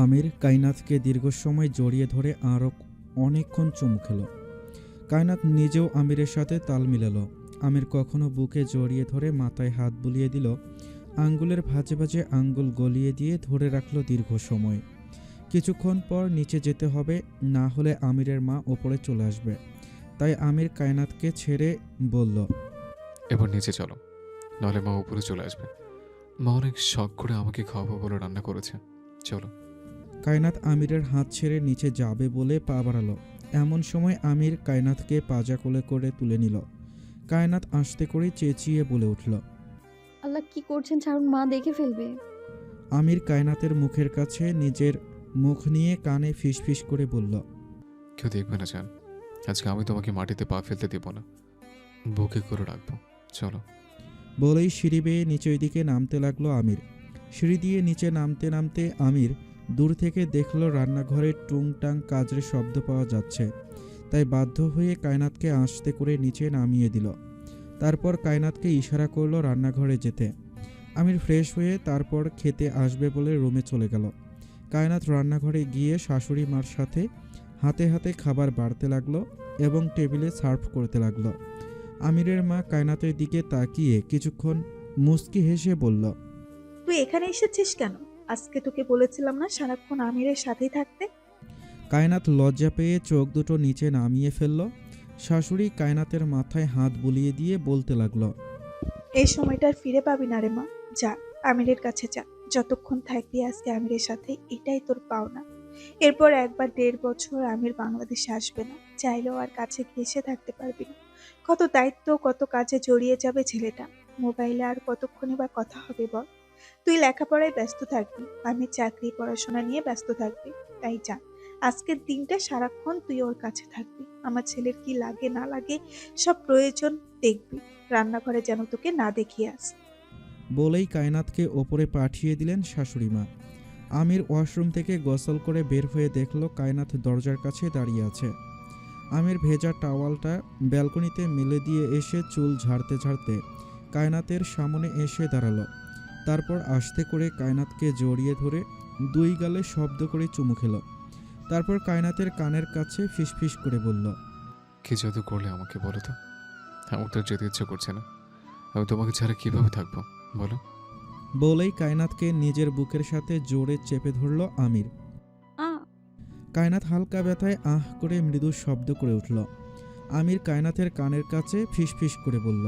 আমির কায়নাতকে দীর্ঘ সময় জড়িয়ে ধরে আরও অনেকক্ষণ চুমু খেল। কায়নাত নিজেও আমিরের সাথে তাল মিলাল। আমির কখনো বুকে জড়িয়ে ধরে মাথায় হাত বুলিয়ে দিল, আঙ্গুলের ভাঁজে ভাঁজে আঙ্গুল গলিয়ে দিয়ে ধরে রাখল দীর্ঘ সময়। কিছুক্ষণ পর নিচে যেতে হবে, না হলে আমিরের মা ওপরে চলে আসবে। তাই আমির কায়নাতকে ছেড়ে বলল, এবার নিচে চলো, নাহলে মা উপরে চলে আসবে। মা অনেক শখ করে আমাকে খাওয়াবো বলে রান্না করেছে। চলো। কায়নাত আমিরের হাত ছেড়ে নিচে যাবে বলে পা বাড়ালো। এমন সময় আমির কায়নাতকে পাজা কোলে করে তুলে নিল। কায়নাত আস্তে করে চেঁচিয়ে বলে উঠল। আল্লাহ, কি করছেন? ছাড়ুন, মা দেখে ফেলবে। আমির কায়নাতের মুখের কাছে নিজের মুখ নিয়ে কানে ফিসফিস করে বলল, কেউ দেখবে না জান, আজকে আমি তোমাকে মাটিতে পা ফেলতে দেব না, বুকে করে রাখবো। চলো। বলেই সিঁড়ি বেয়ে নিচের দিকে নামতে লাগলো আমির। সিঁড়ি দিয়ে নিচে নামতে নামতে আমির দূর থেকে দেখল রান্নাঘরে টুংটাং কাজের শব্দ পাওয়া যাচ্ছে। তাই বাধ্য হয়ে কায়নাতকে আস্তে করে নিচে নামিয়ে দিল। তারপর কায়নাতকে ইশারা করলো রান্নাঘরে যেতে। আমির ফ্রেশ হয়ে তারপর খেতে আসবে বলে রুমে চলে গেল। কায়নাত রান্নাঘরে গিয়ে শাশুড়ি মার সাথে হাতে হাতে খাবার বাড়তে লাগলো এবং টেবিলে সার্ভ করতে লাগলো। আমিরের মা কায়নাতের দিকে তাকিয়ে কিছুক্ষণ মুচকি হেসে বলল, তুই এখানে এসেছিস কেন? আজকে তোকে বলেছিলাম না সারাক্ষণ আমিরের সাথেই থাকতে? কায়নাত লজ্জা পেয়ে চোখ দুটো নিচে নামিয়ে ফেলল। শাশুড়ি কায়নাতের মাথায় হাত বুলিয়ে দিয়ে বলতে লাগলো, এই সময়টা আর ফিরে পাবি না রে মা। যা, আমিরের কাছে যা। যতক্ষণ থাকবি আজকে আমিরের সাথে, এটাই তোর পাওনা। এরপর একবার 1.5 বছর আমির বাংলাদেশে আসবে না, চাইলেও আর কাছে ঘেঁষে থাকতে পারবি না। কত দায়িত্ব, কত কাজে জড়িয়ে যাবে ছেলেটা। মোবাইলে আর কতক্ষণই বা কথা হবে বল? তুই লেখাপড়ায় ব্যস্ত থাকবি, আমি চাকরি পড়াশোনা নিয়ে ব্যস্ত থাকবি। তাই যা, আজকের দিনটা সারাক্ষণ তুই ওর কাছে থাকবি। আমার ছেলের কি লাগে না লাগে সব প্রয়োজন দেখবি। রান্নাঘরে যেন তোকে না দেখিয়ে আস। বলেই কায়নাতকে ওপরে পাঠিয়ে দিলেন শাশুড়ি মা। আমির ওয়াশরুম থেকে গোসল করে বের হয়ে দেখল কায়নাত দরজার কাছে দাঁড়িয়ে আছে। আমির ভেজা টাওয়ালটা ব্যালকনিতে মেলে দিয়ে এসে চুল ঝাড়তে ঝাড়তে কায়নাতের সামনে এসে দাঁড়ালো। তারপর আস্তে করে কায়নাতকে জড়িয়ে ধরে দুই গালে শব্দ করে চুমু খেল। তারপর কায়নাতের কানের কাছে ফিসফিস করে বলল, কি জাদু করলে আমাকে বলো তো? আমার তো আর যেতে ইচ্ছে করছে না। আমি তোমাকে ছাড়া কিভাবে থাকবো বলো? বলেই কায়নাতকে নিজের বুকের সাথে জোরে চেপে ধরল আমির। আ কায়নাত হালকা ব্যথায় আহ করে মৃদু শব্দ করে উঠল। আমির কায়নাতের কানের কাছে ফিসফিস করে বলল,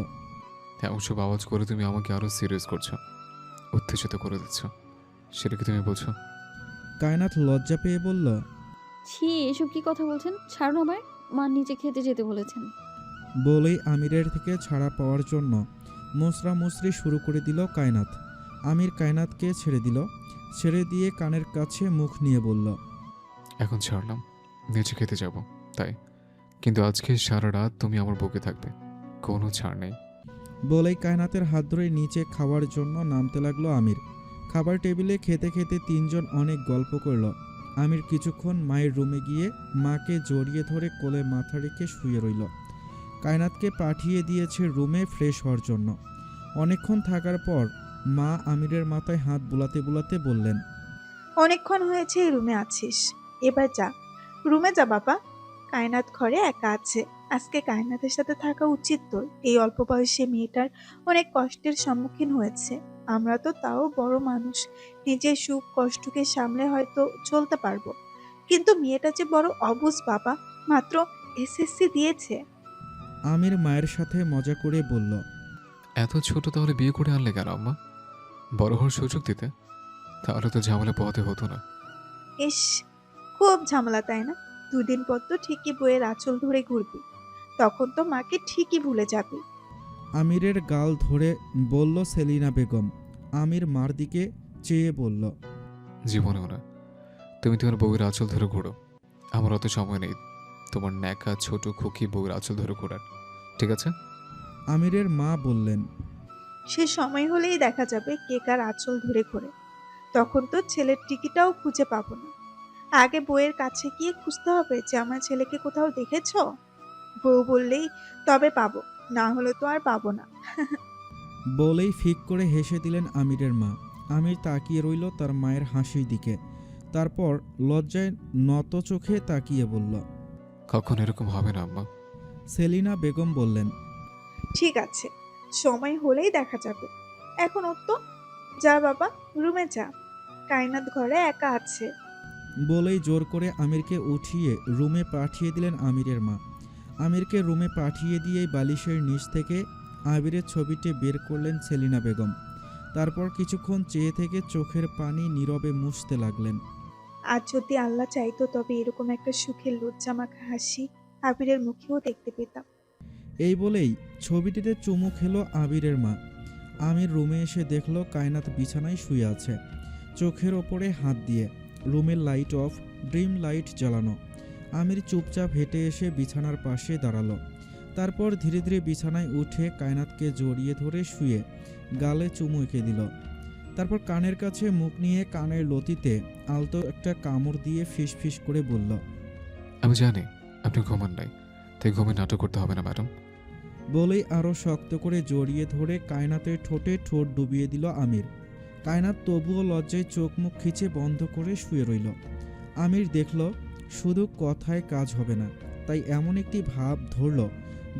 এমন সব আওয়াজ করে তুমি আমাকে আরো সিরিয়াস করছো, উত্তেজিত করে দিচ্ছ। সেটা কি তুমি বোঝো? কায়নাত লজ্জা পেয়ে বলল, ছি, এসব কি কথা বলছেন? ছাড়ুন আমায়, মা নিচে খেতে যেতে বলেছেন। বলেই আমিরের থেকে ছাড়া পাওয়ার জন্য মুচড়ি শুরু করে দিল কায়নাত। আমির কায়নাতকে ছেড়ে দিল। ছেড়ে দিয়ে কানের কাছে মুখ নিয়ে বলল, এখন ছাড়লাম, নিচে খেতে যাব তাই, কিন্তু আজকে সারা রাত তুমি আমার বুকে থাকবে, কোনো ছাড় নেই। বলেই কায়নাতের হাত ধরে নিচে খাওয়ার জন্য নামতে লাগলো আমির। খাবার টেবিলে খেতে খেতে তিনজন অনেক গল্প করল। আমির কিছুক্ষণ মায়ের রুমে গিয়ে মাকে জড়িয়ে ধরে কোলে মাথা রেখে শুয়ে রইল। কায়নাতকে পাঠিয়ে দিয়েছে রুমে ফ্রেশ হওয়ার জন্য। অনেকক্ষণ থাকার পর মা আমিরের মাথায় হাত বুলাতে বুলাতে বললেন, অনেকক্ষণ হয়েছে এই রুমে আছিস, এবার যা, রুমে যা বাবা। কায়নাত ঘরে একা আছে, আজকে কায়নাতের সাথে থাকা উচিত তোর। এই অল্প বয়সে মেয়েটার অনেক কষ্টের সম্মুখীন হয়েছে। আমরা তো তাও বড় মানুষ, নিজের সুখ কষ্টকে সামলে হয়তো চলতে পারবো, কিন্তু মেয়েটা যে বড় অবুঝ বাবা, মাত্র এসএসসি দিয়েছে। আমির মায়ের সাথে মজা করে বলল, এত ছোট তাহলে বিয়ে করে আনলে কেন আম্মা? বড় হওয়ার সুযোগ দিতে, তাহলে তো ঝামেলা পোহাতে হতো না। ইস, খুব ঝামেলা তাই না? 2 দিন পর তো ঠিকই বইয়ের আঁচল ধরে ঘুরবি, তখন তো মাকে ঠিকই ভুলে যাবি। আমিরের গাল ধরে বলল সেলিনা বেগম। আমির মার দিকে চেয়ে বলল, জীবনেও না। তুমি তোমার বউয়ের আঁচল ধরে ঘোরো, আমার অত সময় নেই তোমার ন্যাকা ছোট খুকি বউয়ের আঁচল ধরে ঘোরার, ঠিক আছে? আমিরের মা বললেন, সে সময় হলেই দেখা যাবে কে কার আঁচল ধরে ঘোরে। তখন তো ছেলের টিকিটাও খুঁজে পাবো না। আগে বউয়ের কাছে গিয়ে খুঁজতে হবে যে আমার ছেলেকে কোথাও দেখেছো। বউ বললেই তবে পাবো, না হলে তো আর পাবো না। বলেই ফিক করে হেসে দিলেন আমিরের মা। আমির তাকিয়ে রইল তার মায়ের হাসির দিকে, তারপর লজ্জায় নত চোখে তাকিয়ে বলল। কখন এরকম হবে না আম্মা। সেলিনা বেগম বললেন। ঠিক আছে, সময় হলেই দেখা যাবে। এখন ওর তো যা বাবা, রুমে যা, কায়নাত ঘরে একা আছে। বলেই জোর করে আমিরকে উঠিয়ে রুমে পাঠিয়ে দিলেন আমিরের মা। আমিরকে রুমে পাঠিয়ে দিয়েই বালিশের নিচ থেকে আবিরের ছবিটি বের করলেন সেলিনা বেগম। তারপর কিছুক্ষণ চেয়ে থেকে চোখের পানি নীরবে মুছতে লাগলেন। আর যদি আল্লাহ চাইতো তবে এরকম একটা সুখের লজ্জামাখা হাসি আবিরের মুখেও দেখতে পেতাম। এই বলেই ছবিটিতে চুমু খেলো আবিরের মা। আমির রুমে এসে দেখল কায়নাত বিছানায় শুয়ে আছে, চোখের ওপরে হাত দিয়ে। রুমের লাইট অফ, ড্রিম লাইট জ্বালানো। আমির চুপচাপ হেঁটে এসে বিছানার পাশে দাঁড়ালো। তারপর ধীরে ধীরে বিছানায় উঠে কায়নাতকে জড়িয়ে ধরে শুয়ে গালে চুমু এঁকে দিল। তারপর কানের কাছে মুখ নিয়ে কানের লতিতে আলতো একটা কামড় দিয়ে ফিস ফিস করে বলল। আমি জানি আপনি ঘুমান নাই, তাই ঘুমে নাটক করতে হবে না ম্যাডাম। বলেই আরও শক্ত করে জড়িয়ে ধরে কায়নাতের ঠোঁটে ঠোঁট ডুবিয়ে দিল আমির। কায়নাত তবুও লজ্জায় চোখ মুখ খিচে বন্ধ করে শুয়ে রইল। আমির দেখল শুধু কথায় কাজ হবে না, তাই এমন একটি ভাব ধরল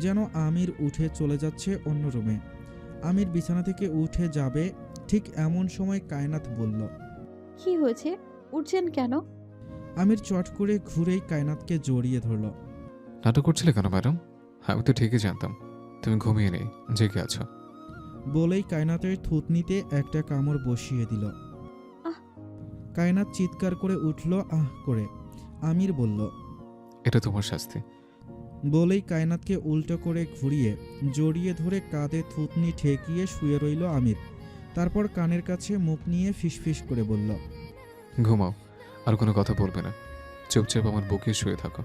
যেন আমির উঠে চলে যাচ্ছে অন্য রুমে। আমির বিছানা থেকে উঠে যাবে, ঠিক এমন সময় কায়নাত বলল। কি হয়েছে, উঠছেন কেন? আমির চট করে ঘুরেই কায়নাতকে জড়িয়ে ধরল। নাটক করছিলে কেন ম্যাডাম? আমি তো ঠিকই জানতাম তুমি ঘুমিয়ে নেই, জেগে আছো। বলেই কায়নাতের থুতনিতে একটা কামড় বসিয়ে দিল। আহ! কায়নাত চিৎকার করে উঠল আহ করে। আমির বলল। এটা তোমার শাস্তি। বলেই কায়নাতকে উল্টো করে ঘুরিয়ে জড়িয়ে ধরে কাঁধে থুতনি ঠেকিয়ে শুয়ে রইল আমির। তারপর কানের কাছে মুখ নিয়ে ফিসফিস করে বলল। ঘুমাও, আর কোনো কথা বলবে না, চুপচাপ আমার বুকে শুয়ে থাকো।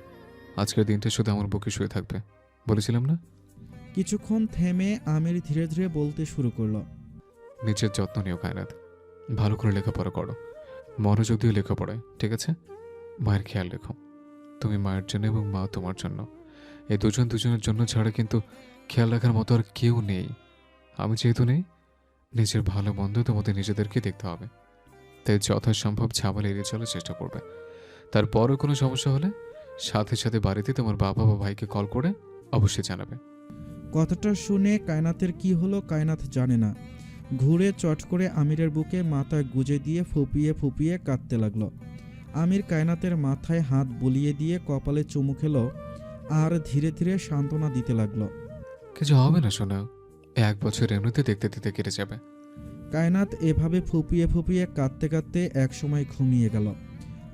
আজকের দিনটা শুধু আমার বুকে শুয়ে থাকবে, বলেছিলাম না? কিছুক্ষণ থেমে আমির ধীরে ধীরে বলতে শুরু করলো। নিজের যত্ন নিও কায়নাত, ভালো করে লেখাপড়া করো, মনোযোগ দিয়ে লেখাপড়ায়, ঠিক আছে? মায়ের খেয়াল রেখো। তুমি মায়ের জন্য এবং মা তোমার জন্য, এই দুজন দুজনের জন্য ছাড়া কিন্তু খেয়াল রাখার মতো আর কেউ নেই। আমি যেহেতু নেই, নিজের ভালো মন্দ তোমাদের নিজেদেরকে দেখতে হবে। তাই যথাসম্ভব ঝামেলা এড়িয়ে চলার চেষ্টা করবে। তারপরও কোনো সমস্যা হলে সাথে সাথে বাড়িতে তোমার বাবা বা ভাইকে কল করে অবশ্যই জানাবে। কথাটা শুনে কায়নাতের কি হলো কায়নাত জানে না। ঘুরে চট করে আমিরের বুকে মাথা গুজে দিয়ে ফুপিয়ে ফুপিয়ে কাঁদতে লাগলো। আমির কায়নাতের মাথায় হাত বুলিয়ে দিয়ে কপালে চুমু খেলো আর ধীরে ধীরে সান্ত্বনা দিতে লাগলো। কিছু হবে না শোনা, 1 বছর এমনিতে দেখতে দেখতে কেটে যাবে। কায়নাত এভাবে ফুপিয়ে ফুপিয়ে কাঁদতে কাঁদতে একসময় ঘুমিয়ে গেল।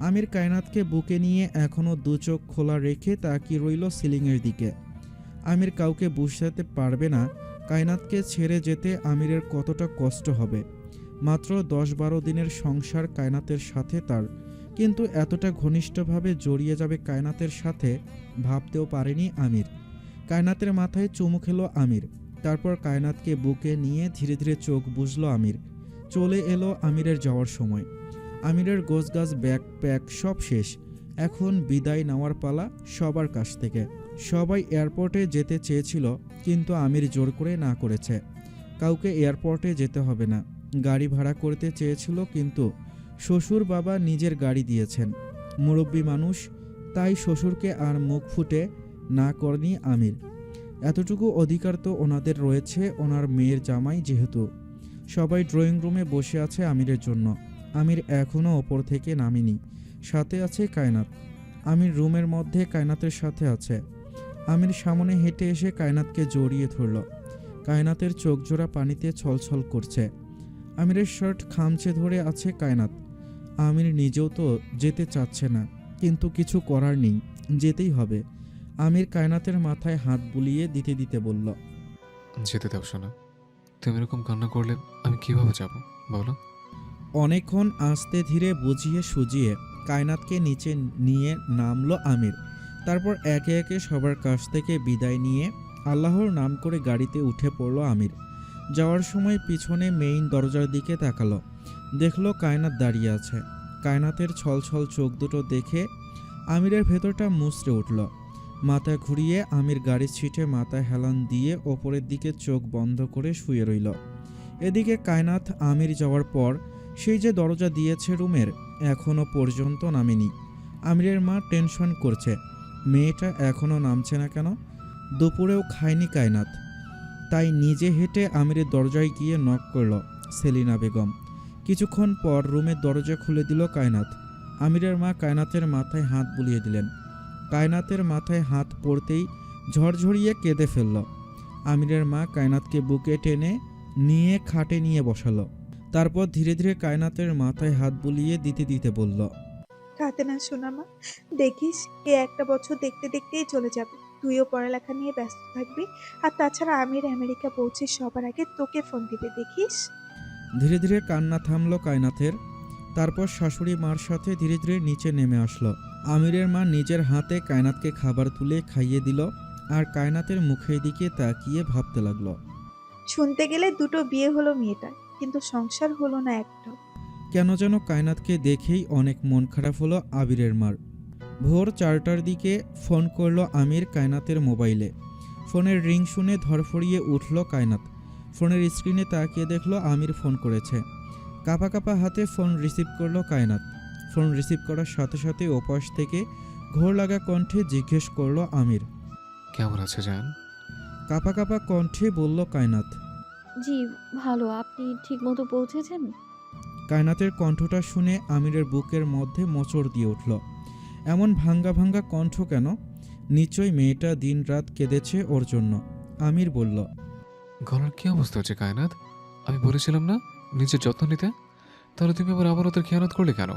আমির কায়নাতকে বুকে নিয়ে এখনও দু চোখ খোলা রেখে তাকিয়ে রইল সিলিংয়ের দিকে। আমির কাউকে বুঝাতে পারবে না কায়নাতকে ছেড়ে যেতে আমিরের কতটা কষ্ট হবে। মাত্র 10-12 দিনের সংসার কায়নাতের সাথে তার, কিন্তু এতটা ঘনিষ্ঠভাবে জড়িয়ে যাবে কায়নাতের সাথে ভাবতেও পারেনি আমির। কায়নাতের মাথায় চুমু খেলো আমির। তারপর কায়নাতকে বুকে নিয়ে ধীরে ধীরে চোখ বুজল আমির। চলে এলো আমিরের যাওয়ার সময়। আমিরের গোছগাছ ব্যাগ প্যাক সব শেষ, এখন বিদায় নেওয়ার পালা সবার কাছ থেকে। সবাই এয়ারপোর্টে যেতে চেয়েছিল, কিন্তু আমির জোর করে না করেছে। কাউকে এয়ারপোর্টে যেতে হবে না, গাড়ি ভাড়া করতে চেয়েছিল, কিন্তু শ্বশুর বাবা নিজের গাড়ি দিয়েছেন। মুরব্বী মানুষ, তাই শ্বশুরকে আর মুখ ফুটে না করেনি আমির। এতটুকু অধিকার তো ওনাদের রয়েছে, ওনার মেয়ের জামাই যেহেতু। সবাই ড্রয়িং রুমে বসে আছে আমিরের জন্য। আমির এখনও ওপর থেকে নামেনি, সাথে আছে কায়নাত। আমির রুমের মধ্যে কায়নাতের সাথে আছে। আমির সামনে হেঁটে এসে কায়নাতকে জড়িয়ে ধরল। কায়নাতের চোখ জোড়া পানিতে ছলছল করছে। আমিরের শার্ট খামচে ধরে আছে কায়নাত। আমির নিজেও তো যেতে চাচ্ছে না, কিন্তু কিছু করার নেই, যেতেই হবে। আমির কায়নাতের মাথায় হাত বুলিয়ে দিতে দিতে বলল। যেতে দাও শোনা, তুমি এরকম কান্না করলে আমি কিভাবে যাব বলো? অনেকক্ষণ আস্তে ধীরে বুঝিয়ে সুজিয়ে কায়নাতকে নিচে নিয়ে নামলো আমির। তারপর একে একে সবার কাছ থেকে বিদায় নিয়ে আল্লাহর নাম করে গাড়িতে উঠে পড়ল আমির। যাওয়ার সময় পিছনে মেইন দরজার দিকে তাকালো, দেখলো কায়নাত দাঁড়িয়ে আছে। কায়নাতের ছলছল চোখ দুটো দেখে আমিরের ভেতরটা মুচড়ে উঠল। মাথা ঘুরিয়ে আমির গাড়ির সিটে মাথা হেলান দিয়ে ওপরের দিকে চোখ বন্ধ করে শুয়ে রইল। এদিকে কায়নাত আমির যাওয়ার পর সেই যে দরজা দিয়েছে রুমের এখনও পর্যন্ত নামেনি। আমিরের মা টেনশন করছে, মেয়েটা এখনও নামছে না কেন। দুপুরেও খায়নি কায়নাত, তাই নিজে হেঁটে আমিরের দরজায় গিয়ে নক করল সেলিনা বেগম। কিছুক্ষণ পর রুমের দরজা খুলে দিল কায়নাত। আমিরের মা কায়নাতের মাথায় হাত বুলিয়ে দিলেন। কায়নাতের মাথায় হাত পড়তেই ঝরঝরিয়ে কেঁদে ফেলল। আমিরের মা কায়নাতকে বুকে টেনে নিয়ে খাটে নিয়ে বসালো। তারপর ধীরে ধীরে কায়নাতের মাথায় হাত বুলিয়ে দিতে দিতে বলল, কাঁদে না সোনামা, দেখিস একটা বছর দেখতে দেখতেই চলে যাবে। তুইও পড়ালেখা নিয়ে ব্যস্ত থাকবি, আর তাছাড়া আমির আমেরিকা পৌঁছে সবার আগে তোকে ফোন দিবে, দেখিস। ধীরে ধীরে কান্না থামলো কায়নাথের। তারপর শাশুড়ি মার সাথে ধীরে ধীরে নিচে নেমে আসলো। আমিরের মা নিজের হাতে কায়নাতকে খাবার তুলে খাইয়ে দিল, আর কায়নাতের মুখের দিকে তাকিয়ে ভাবতে লাগলো। শুনতে গেলে দুটো বিয়ে হলো মেয়েটার, কিন্তু সংসার হলো না একটাও। কেন যেন কায়নাতকে দেখেই অনেক মন খারাপ হলো আবিরের মার। ভোর 4টার দিকে ফোন করলো আমির কায়নাতের মোবাইলে। ফোনের রিং শুনে ধরফড়িয়ে উঠল কায়নাত। ফোনের স্ক্রিনে তাকিয়ে দেখলো আমির ফোন করেছে। কাঁপা কাঁপা হাতে ফোন রিসিভ করলো কায়নাত। ফোন রিসিভ করার সাথে সাথে ওপাশ থেকে ঘোর লাগা কণ্ঠে জিজ্ঞেস করলো আমির। কেমন আছে জান? কাঁপা কাঁপা কণ্ঠে বলল কায়নাত। জি ভালো, আপনি ঠিকমতো পৌঁছেছেন? কায়নাতের কণ্ঠটা শুনে আমিরের বুকের মধ্যে মোচড় দিয়ে উঠল। এমন ভাঙ্গা ভাঙ্গা কণ্ঠ কেন? নিশ্চয়ই মেয়েটা দিনরাত কেঁদেছে ওর জন্য। আমির বলল, গলার কি অবস্থা হচ্ছে কায়নাত? আমি বলেছিলাম না নিজের যত্ন নিতে? তাহলে তুমি আবার আমানতের খেয়ানত করলে কেন?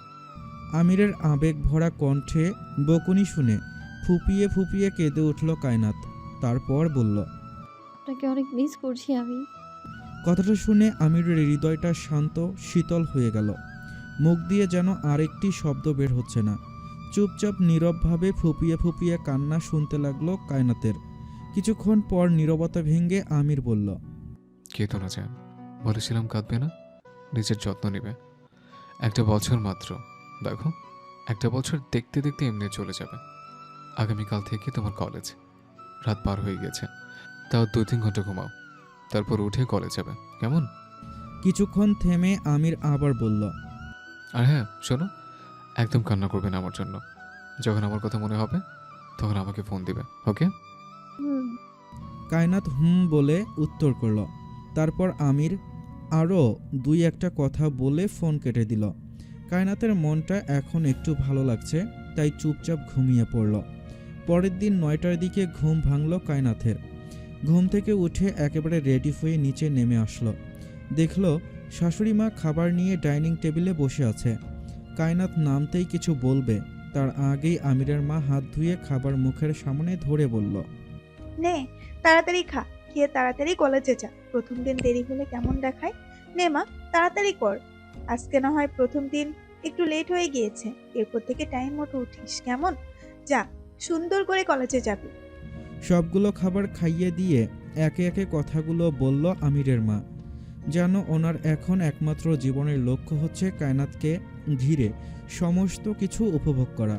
আমিরের আবেগ ভরা কণ্ঠে বকুনি শুনে ফুপিয়ে ফুপিয়ে কেঁদে উঠল কায়নাত। তারপর বলল, আপনাকে অনেক মিস করছি আমি। কথাটা শুনে আমিরের হৃদয়টা শান্ত শীতল হয়ে গেল। মুখ দিয়ে যেন আরেকটি শব্দ বের হচ্ছে না। চুপচাপ নীরবভাবে ফুপিয়ে ফুপিয়ে কান্না শুনতে লাগলো কায়নাতের। কিছুক্ষণ পর নীরবতা ভেঙে আমির বলল, কেঁদো না জান, বলেছিলাম কাঁদবে না, নিজের যত্ন নেবে। একটা বছর মাত্র, দেখো একটা বছর দেখতে দেখতে এমনি চলে যাবে। আগামীকাল থেকে তোমার কলেজ। রাত পার হয়ে গেছে, তাও 2-3 ঘন্টা ঘুমাও, তারপর উঠে কলেজ যাবে, কেমন? কিছুক্ষণ থেমে আমির আবার বলল, আর হ্যাঁ শোনো, একদম কান্না করবে না আমার জন্য। যখন আমার কথা মনে হবে তখন আমাকে ফোন দিবে, ওকে? হুম। কায়নাত বলে উত্তর করল। তারপর আমির আরও 2-1টা কথা বলে ফোন কেটে দিল। কায়নাতের মনটা এখন একটু ভালো লাগছে, তাই চুপচাপ ঘুমিয়ে পড়ল। পরের দিন 9টার দিকে ঘুম ভাঙল কায়নাথের। ঘুম থেকে উঠে একেবারে রেডি হয়ে নিচে নেমে আসলো। দেখল শাশুড়ি মা খাবার নিয়ে ডাইনিং টেবিলে বসে আছে। কায়নাত নামতেই কিছু বলবে, তার আগেই আমিরের মা হাত ধুয়ে খাবার মুখের সামনে ধরে বলল, নে তাড়াতাড়ি খা, খেয়ে তাড়াতাড়ি কলেজে যা। প্রথম দিন দেরি হলে কেমন দেখায়? নে মা, তাড়াতাড়ি কর। আজকে না হয় প্রথম দিন একটু লেট হয়ে গিয়েছে, এরপর থেকে টাইম মতো উঠিস, কেমন? যা, সুন্দর করে কলেজে যাবি। সবগুলো খাবার খাইয়ে দিয়ে একে একে কথাগুলো বলল আমিরের মা। যেন ওনার এখন একমাত্র জীবনের লক্ষ্য হচ্ছে কায়নাতকে ঘিরে সমস্ত কিছু উপভোগ করা।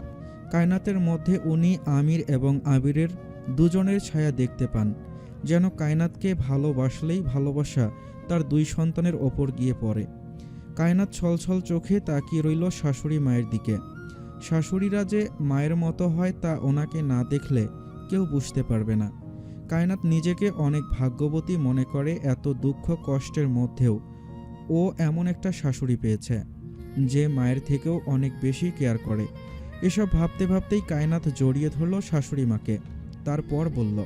কায়নাতের মধ্যে উনি আমির এবং আবিরের দুজনের ছায়া দেখতে পান। যেন কায়নাতকে ভালোবাসলেই ভালোবাসা তার 2 সন্তানের ওপর গিয়ে পড়ে। কায়নাত ছলছল চোখে তাকিয়ে রইল শাশুড়ি মায়ের দিকে। শাশুড়িরা যে মায়ের মতো হয় তা ওনাকে না দেখলে কেউ বুঝতে পারবে না। কায়নাত নিজেকে অনেক ভাগ্যবতী মনে করে, এত দুঃখ কষ্টের মধ্যেও ও এমন একটা শাশুড়ি পেয়েছে যে মায়ের থেকেও অনেক বেশি কেয়ার করে। এসব ভাবতে ভাবতেই কায়নাত জড়িয়ে ধরল শাশুড়ি মাকে। তারপর বলল,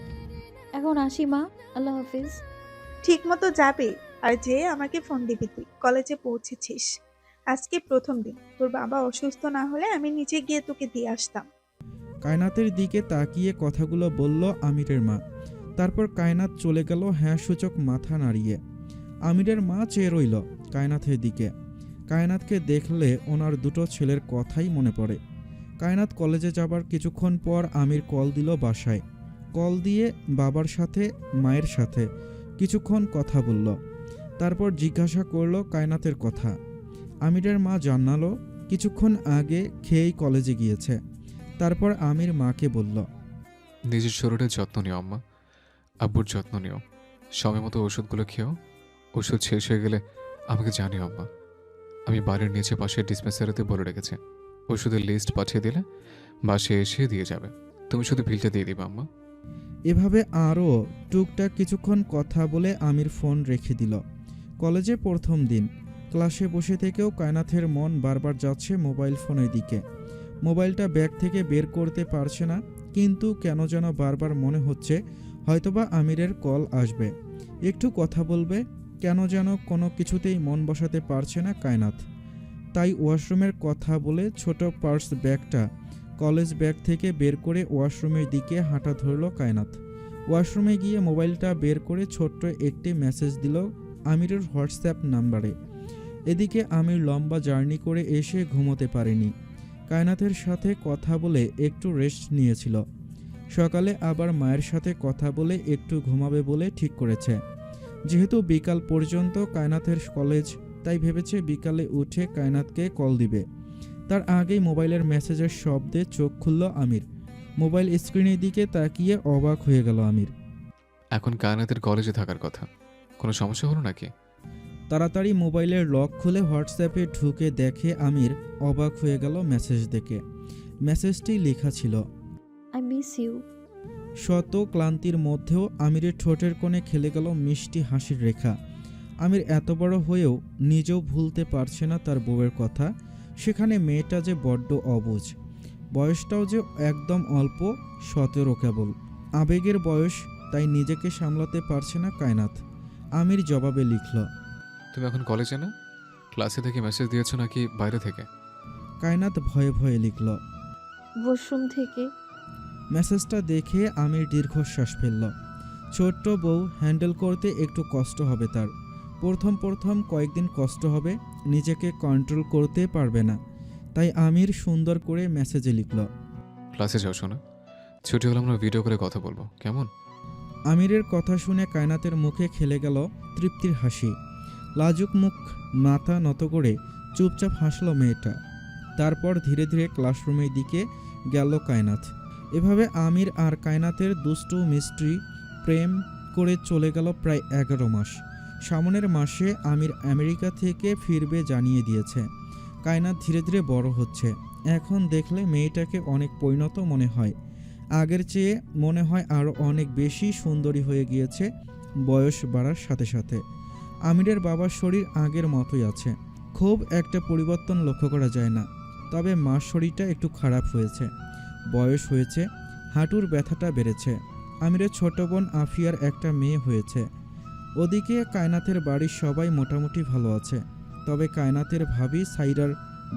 এখন আসি মা, আল্লাহ হাফিজ। ঠিক মতো যাবে, আর যে আমাকে ফোন দিবি। তুই কলেজে পৌঁছেছিস, আজকে প্রথম দিন। তোর বাবা অসুস্থ না হলে আমি নিচে গিয়ে তোকে দিয়ে আসতাম। কায়নাতের দিকে তাকিয়ে কথাগুলো বলল আমিরের মা। তারপর কায়নাত চলে গেল হ্যাঁ সূচক মাথা নাড়িয়ে। আমিরের মা চেয়ে রইল কায়নাথের দিকে। কায়নাতকে দেখলে ওনার দুটো ছেলের কথাই মনে পড়ে। কায়নাত কলেজে যাবার কিছুক্ষণ পর আমির কল দিল বাসায়। কল দিয়ে বাবার সাথে মায়ের সাথে কিছুক্ষণ কথা বলল। তারপর জিজ্ঞাসা করলো কায়নাতের কথা। আমিরের মা জানালো কিছুক্ষণ আগে খেয়েই কলেজে গিয়েছে। তারপর আমির মাকে বলল, নিজের শরীরের যত্ন নিও আম্মা, আব্বুর যত্ন নিও, সময় মতো ওষুধগুলো খেও, ওষুধ শেষ হয়ে গেলে আমাকে জানিও আম্মা। আমি বাড়ির নিচে পাশে ডিসপেন্সারিতে বলে রেখেছি, ওষুধের লিস্ট পাঠিয়ে দিলে বাসে এসে দিয়ে যাবে। তুমি শুধু বিলটা দিয়ে দিবে আম্মা। এভাবে আরও টুকটাক কিছুক্ষণ কথা বলে আমির ফোন রেখে দিল। কলেজে প্রথম দিন, ক্লাসে বসে থেকেও কায়নাথের মন বারবার যাচ্ছে মোবাইল ফোনের দিকে। মোবাইলটা ব্যাগ থেকে বের করতে পারছে না, কিন্তু কেন যেন বারবার মনে হচ্ছে হয়তোবা আমিরের কল আসবে, একটু কথা বলবে। কেন যেন কোনো কিছুতেই মন বসাতে পারছে না কায়নাথ। তাই ওয়াশরুমের কথা বলে ছোট পার্স ব্যাগটা কলেজ ব্যাগ থেকে বের করে ওয়াশরুমের দিকে হাঁটা ধরল কায়নাথ। ওয়াশরুমে গিয়ে মোবাইলটা বের করে ছোট্ট একটি মেসেজ দিল আমিরের হোয়াটসঅ্যাপ নাম্বারে। এদিকে আমির লম্বা জার্নি করে এসে ঘুমোতে পারেনি। কায়নাথের সাথে কথা বলে একটু রেস্ট নিয়েছিল। সকালে আবার মায়ের সাথে কথা বলে একটু ঘুমাবে বলে ঠিক করেছে। যেহেতু বিকাল পর্যন্ত কায়নাথের কলেজ, তাই ভেবেছে বিকালে উঠে কায়নাথকে কল দিবে। তার আগেই মোবাইলের মেসেজের শব্দে চোখ খুলল আমির। মোবাইল স্ক্রিনের দিকে তাকিয়ে অবাক হয়ে গেল আমির। এখন কায়নাতের কলেজে থাকার কথা, কোনো সমস্যা হলো নাকি? তাড়াতাড়ি মোবাইলের লক খুলে হোয়াটসঅ্যাপে ঢুকে দেখে আমির। অবাক হয়ে গেল মেসেজ দেখে। মেসেজটি লেখা ছিল, আই মিস ইউ। শত ক্লান্তির মধ্যেও আমিরের ঠোঁটের কোণে খেলে গেল মিষ্টি হাসির রেখা। আমির এত বড় হয়েও নিজেও ভুলতে পারছে না তার বউয়ের কথা। সেখানে মেয়েটা যে বড্ড অবুঝ, বয়সটাও যে একদম অল্প, 17 কেবল। আবেগের বয়স, তাই নিজেকে সামলাতে পারছে না কায়নাথ। আমির জবাবে লিখল, তুমি এখন কলেজে না? ক্লাসে থেকে মেসেজ দিয়েছো নাকি বাইরে থেকে? কায়নাথ ভয়ে ভয়ে লিখল। ওয়াশরুম থেকে। মেসেজটা দেখে আমির দীর্ঘশ্বাস ফেলল। ছোট্ট বউ হ্যান্ডেল করতে একটু কষ্ট হবে তার। প্রথম কয়েকদিন কষ্ট হবে, নিজেকে কন্ট্রোল করতে পারবে না। তাই আমির সুন্দর করে মেসেজে লিখল, ক্লাসে যাও শোনা, ছুটি হলে আমরা ভিডিও করে কথা বলবো, কেমন? আমিরের কথা শুনে কায়নাতের মুখে খেলে গেল তৃপ্তির হাসি। লাজুক মুখ মাথা নত করে চুপচাপ হাসল মেয়েটা। তারপর ধীরে ধীরে ক্লাসরুমের দিকে গেল কায়নাথ। এভাবে আমির আর কায়নাথের দুষ্টু মিস্ট্রি প্রেম করে চলে গেল প্রায় 11 মাস। সামনের মাসে আমির আমেরিকা থেকে ফিরবে জানিয়ে দিয়েছে। কায়নাথ ধীরে ধীরে বড় হচ্ছে। এখন দেখলে মেয়েটাকে অনেক পরিণত মনে হয়। আগের চেয়ে মনে হয় আরও অনেক বেশি সুন্দরী হয়ে গিয়েছে বয়স বাড়ার সাথে সাথে। আমিরের বাবার শরীর আগের মতোই আছে, খুব একটা পরিবর্তন লক্ষ্য করা যায় না। তবে মার শরীরটা একটু খারাপ হয়েছে, বয়স হয়েছে, হাঁটুর ব্যথাটা বেড়েছে। আমিরের ছোট বোন আফিয়ার একটা মেয়ে হয়েছে। ওদিকে কায়নাথের বাড়ির সবাই মোটামুটি ভালো আছে। তবে কায়নাথের ভাবি সাইরার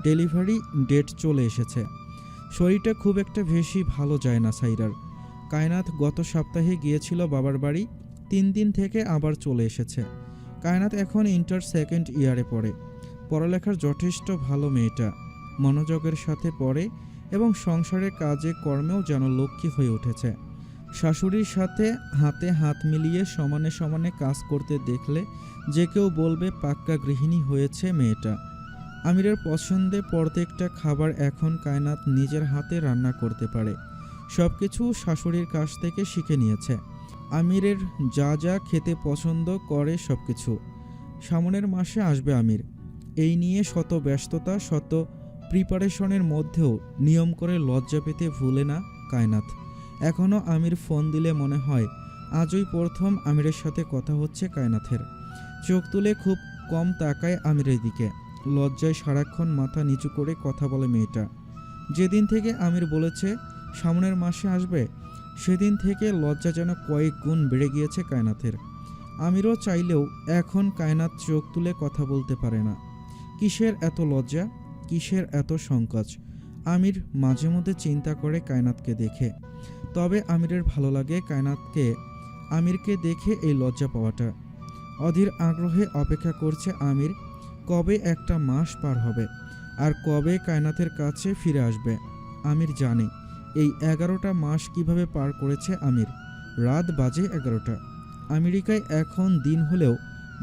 ডেলিভারি ডেট চলে এসেছে। শরীরটা খুব একটা বেশি ভালো যায় না সাইরার। কায়নাথ গত সপ্তাহে গিয়েছিল বাবার বাড়ি, 3 দিন থেকে আবার চলে এসেছে। কায়নাথ এখন ইন্টার সেকেন্ড ইয়ারে পড়ে। পড়ালেখার যথেষ্ট ভালো মেয়েটা, মনোযোগের সাথে পড়ে এবং সংসারের কাজে কর্মেও যেন লক্ষ্মী হয়ে উঠেছে। শাশুড়ির সাথে হাতে হাত মিলিয়ে সমানে সমানে কাজ করতে দেখলে যে কেউ বলবে পাক্কা গৃহিণী হয়েছে মেয়েটা। আমিরের পছন্দে প্রত্যেকটা খাবার এখন কায়নাথ নিজের হাতে রান্না করতে পারে। সব কিছু শাশুড়ির কাছ থেকে শিখে নিয়েছে। আমিরের যা যা খেতে পছন্দ করে সব কিছু। সামনের মাসে আসবে আমির, এই নিয়ে শত ব্যস্ততা, শত প্রিপারেশনের মধ্যেও নিয়ম করে লজ্জা পেতে ভুলে না কায়নাথ। এখনও আমির ফোন দিলে মনে হয় আজই প্রথম আমিরের সাথে কথা হচ্ছে কায়নাথের। চোখ তুলে খুব কম তাকায় আমিরের দিকে। লজ্জায় সারাক্ষণ মাথা নিচু করে কথা বলে মেয়েটা। যেদিন থেকে আমির বলেছে সামনের মাসে আসবে, সেদিন থেকে লজ্জা যেন কয়েক গুণ বেড়ে গিয়েছে কায়নাথের। আমিরও চাইলেও এখন কায়নাথ চোখ তুলে কথা বলতে পারে না। কিসের এত লজ্জা, কিসের এত সংকোচ? আমির মাঝে মধ্যে চিন্তা করে কায়নাথকে দেখে। তবে আমিরের ভালো লাগে আমিরকে দেখে এই লজ্জা পাওয়াটা। অধীর আগ্রহে অপেক্ষা করছে আমির, কবে একটা মাস পার হবে আর কবে কায়নাথের কাছে ফিরে আসবে। আমির জানে এই 11টা মাস কিভাবে পার করেছে আমির। রাত বাজে 11টা। আমেরিকায় এখন দিন হলেও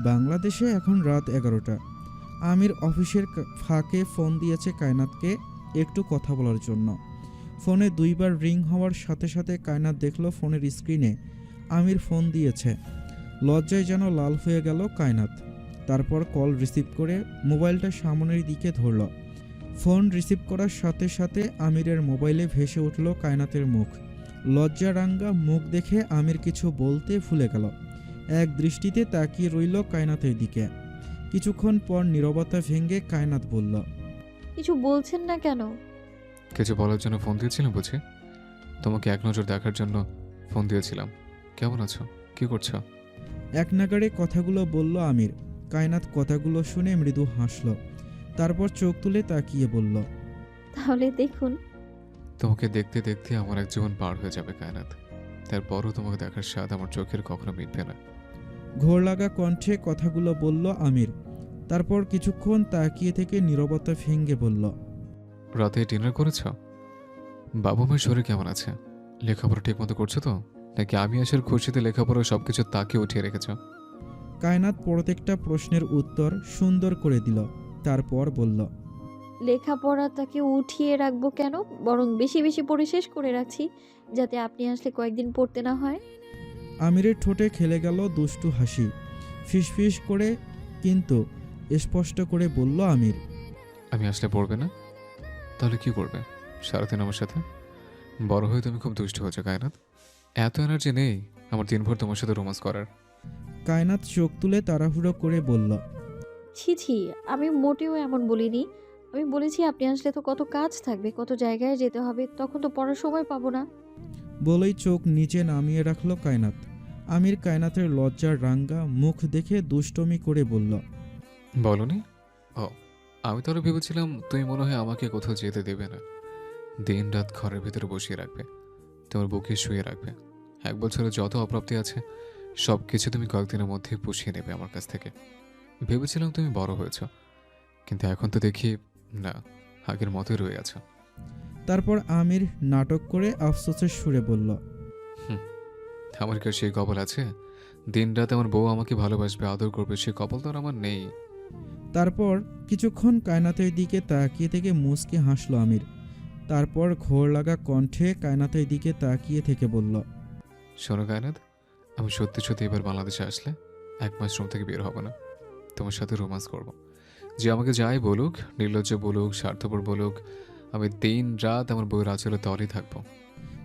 বাংলাদেশে এখন রাত 11টা। আমির অফিসের ফাঁকে ফোন দিয়েছে কায়নাথকে একটু কথা বলার জন্য। ফোনে 2বার রিং হওয়ার সাথে সাথে কায়নাথ দেখল ফোনের স্ক্রিনে আমির ফোন দিয়েছে। লজ্জায় যেন লাল হয়ে গেল কায়নাত। তারপর কল রিসিভ করে মোবাইলটা সামনের দিকে ধরল। ফোন রিসিভ করার সাথে সাথে আমিরের মোবাইলে ভেসে উঠল কায়নাতের মুখ। লজ্জারাঙ্গা মুখ দেখে আমির কিছু বলতে ভুলে গেল। এক দৃষ্টিতে তাকিয়ে রইল কায়নাতের দিকে। কিছুক্ষণ পর নীরবতা ভেঙে কায়নাত বলল, কিছু বলছেন না কেন? কিছু বলার জন্য ফোন দিয়েছিলাম বুঝি? তোমাকে এক নজর দেখার জন্য ফোন দিয়েছিলাম। কেমন আছো? কি করছো? এক নাগাড়ে কথাগুলো বলল আমির। কায়নাত কথাগুলো শুনে মৃদু হাসল। তারপর চোখ তুলে তাকিয়ে বলল, তাহলে দেখুন। তোমাকে দেখতে দেখতে আমার এক জীবন পার হয়ে যাবে কায়নাত। তারপরও তোমাকে দেখার স্বাদ আমার চোখের কখনো মিটবে না। ঘোর লাগা কণ্ঠে কথাগুলো বলল আমির। তারপর কিছুক্ষণ তাকিয়ে থেকে নীরবতা ভেঙে বলল, রাতে ডিনার করেছ? বাবা মায়ের শরীর কেমন আছে? লেখাপড়া ঠিক মতো করছো তো, নাকি আমি আসার খুশিতে লেখাপড়া সবকিছু তাকে উঠিয়ে রেখেছ? কায়নাত প্রত্যেকটা প্রশ্নের উত্তর সুন্দর করে দিল। তারপর বলল, লেখাপড়া তাকে উঠিয়ে রাখবো কেন, বরং বেশি বেশি পড়ে শেষ করে রাখছি, যাতে আপনি আসলে কয়েকদিন পড়তে না হয়। আমিরের ঠোঁটে খেলে গেল দুষ্টু হাসি। ফিসফিস করে কিন্তু স্পষ্ট করে বলল আমির, আমি আসলে পড়বে না? তাহলে কি করবে সারাদিন আমার সাথে? বড় হয়ে তুমি খুব দুষ্ট হয়েছো কায়নাত। এত এনার্জি নেই আমার দিনভর তোমার সাথে রোমান্স করার। কায়নাত চোখ তুলে তাড়াহুড়ো করে বলল, ছি ছি, আমি মোটেও এমন বলিনি। আমি বলেছি আপনি আসলে তো কত কাজ থাকবে, কত জায়গায় যেতে হবে, তখন তো পড়ার সময় পাবো না। বলেই চোখ নিচে নামিয়ে রাখল কায়নাত। আমির কায়নাতের লজ্জার রাঙ্গা মুখ দেখে দুষ্টমি করে বলল, বলনি? ও, আমি তো আরো ভেবেছিলাম তুমি মনে হয় আমাকে কোথাও যেতে দেবে না, দিন রাত ঘরের ভিতরে বসিয়ে রাখবে, তোমার বুকে শুয়ে রাখবে। 1 বছরে যত অপ্রাপ্তি আছে সব কিছু তুমি কয়েকদিনের মধ্যে পুষিয়ে নেবে আমার কাছ থেকে। ভেবেছিলাম তুমি বড় হয়েছ, কিন্তু এখন তো দেখি না, আগের মতোই রয়ে আছো। তারপর আমির নাটক করে আফসোসের সুরে বলল, আমার কি আর সেই কপাল আছে? দিন রাত আমার বউ আমাকে ভালোবাসবে, আদর করবে, সে কপাল তো আর আমার নেই। তারপর কিছুক্ষণ কায়নাতের দিকে তাকিয়ে থেকে মুচকে হাসল আমির। তারপর ঘোর লাগা কণ্ঠে কায়নাতের দিকে তাকিয়ে থেকে বলল, শোনো কায়নাত, আমি সত্যি সত্যি এবার বাংলাদেশে আসলে 1 মাস রুম থেকে বের হব না। তোমার সাথে রোমান্স করব। যে আমাকে যাই বলুক, নির্লজ্জ বলুক, স্বার্থপর বলুক, আমি দিন রাত আমার বউয়ের আচলে তলই থাকবো।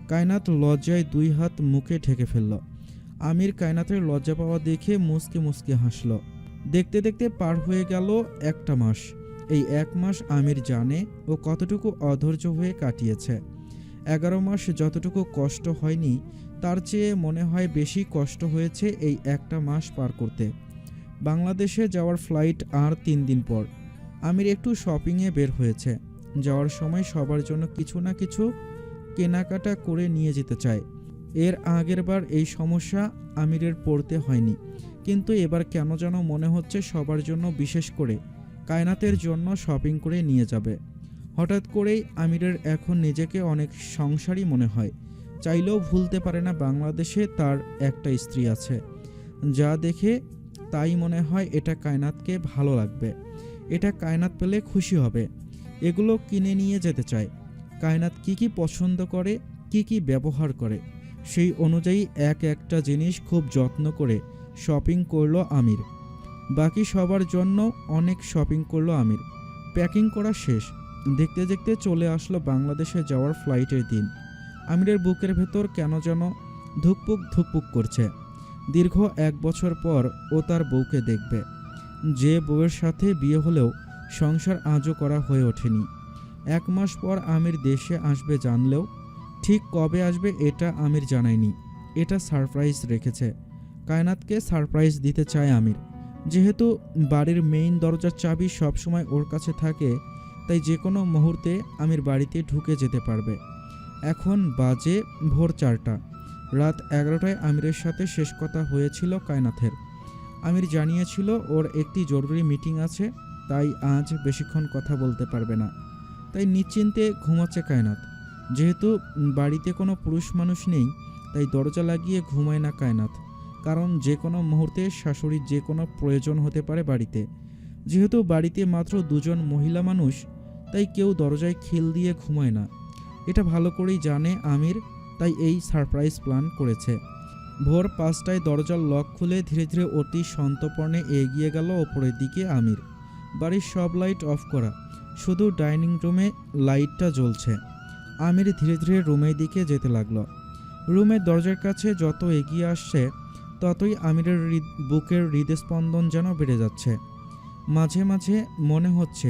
কায়নাত লজ্জায় 2 হাত মুখে ঢেকে ফেলল। আমির কায়নাতের লজ্জা পাওয়া দেখে মুচকে মুচকে হাসল। দেখতে দেখতে পার হয়ে গেল 1 মাস। এই 1 মাস আমির জানে ও কতটুকু অধৈর্য হয়ে কাটিয়েছে। 11 মাস যতটুকু কষ্ট হয়নি, তার চেয়ে মনে হয় বেশি কষ্ট হয়েছে এই 1 মাস পার করতে। বাংলাদেশে যাওয়ার ফ্লাইট আর 3 দিন পর। আমির একটু শপিংয়ে বের হয়েছে। যাওয়ার সময় সবার জন্য কিছু না কিছু কেনাকাটা করে নিয়ে যেতে চায়। এর আগের বার এই সমস্যা আমিরের পড়তে হয়নি, কিন্তু এবার কেন যেন মনে হচ্ছে সবার জন্য, বিশেষ করে কায়নাতের জন্য শপিং করে নিয়ে যাবে। হঠাৎ করেই আমিরের এখন নিজেকে অনেক সংসারী মনে হয়। চাইলেও ভুলতে পারে না বাংলাদেশে তার একটা স্ত্রী আছে। যা দেখে তাই মনে হয় এটা কায়নাতকে ভালো লাগবে, এটা কায়নাত পেলে খুশি হবে। এগুলো কিনে নিয়ে যেতে চায়। কায়নাত কি কি পছন্দ করে, কি কি ব্যবহার করে, সেই অনুযায়ী একটা জিনিস খুব যত্ন করে শপিং করলো আমির। বাকি সবার জন্য অনেক শপিং করলো আমির। প্যাকিং করা শেষ। দেখতে দেখতে চলে আসলো বাংলাদেশে যাওয়ার ফ্লাইটের দিন। আমিরের বুকের ভেতর কেন যেন ধুকপুক ধুকপুক করছে। দীর্ঘ 1 বছর পর ও তার বউকে দেখবে, যে বউয়ের সাথে বিয়ে হলেও সংসার আজও করা হয়ে ওঠেনি। 1 মাস পর আমির দেশে আসবে জানলেও ঠিক কবে আসবে এটা আমির জানায়নি। এটা সারপ্রাইজ রেখেছে। কায়নাতকে সারপ্রাইজ দিতে চায় আমির। যেহেতু বাড়ির মেইন দরজার চাবি সবসময় ওর কাছে থাকে, তাই যে কোনো মুহূর্তে আমির বাড়িতে ঢুকে যেতে পারবে। এখন বাজে ভোর 4টা। রাত 11টায় আমিরের সাথে শেষ কথা হয়েছিল কায়নাথের। আমির জানিয়েছিল ওর একটি জরুরি মিটিং আছে, তাই আজ বেশিক্ষণ কথা বলতে পারবে না। তাই নিশ্চিন্তে ঘুমাচ্ছে কায়নাত। যেহেতু বাড়িতে কোনো পুরুষ মানুষ নেই, তাই দরজা লাগিয়ে ঘুমায় না কায়নাত, কারণ যে কোনো মুহূর্তে শাশুড়ির যে কোনো প্রয়োজন হতে পারে বাড়িতে। যেহেতু বাড়িতে মাত্র 2 জন মহিলা মানুষ, তাই কেউ দরজায় খিল দিয়ে ঘুমায় না। এটা ভালো করেই জানে আমির, তাই এই সারপ্রাইজ প্ল্যান করেছে। ভোর 5টায় দরজার লক খুলে ধীরে ধীরে অতি সন্তর্পণে এগিয়ে গেল ওপরের দিকে আমির। বাড়ির সব লাইট অফ করা, শুধু ডাইনিং রুমে লাইটটা জ্বলছে। আমির ধীরে ধীরে রুমের দিকে যেতে লাগলো। রুমের দরজার কাছে যত এগিয়ে আসছে ততই আমিরের বুকের হৃদস্পন্দন যেন বেড়ে যাচ্ছে। মাঝে মাঝে মনে হচ্ছে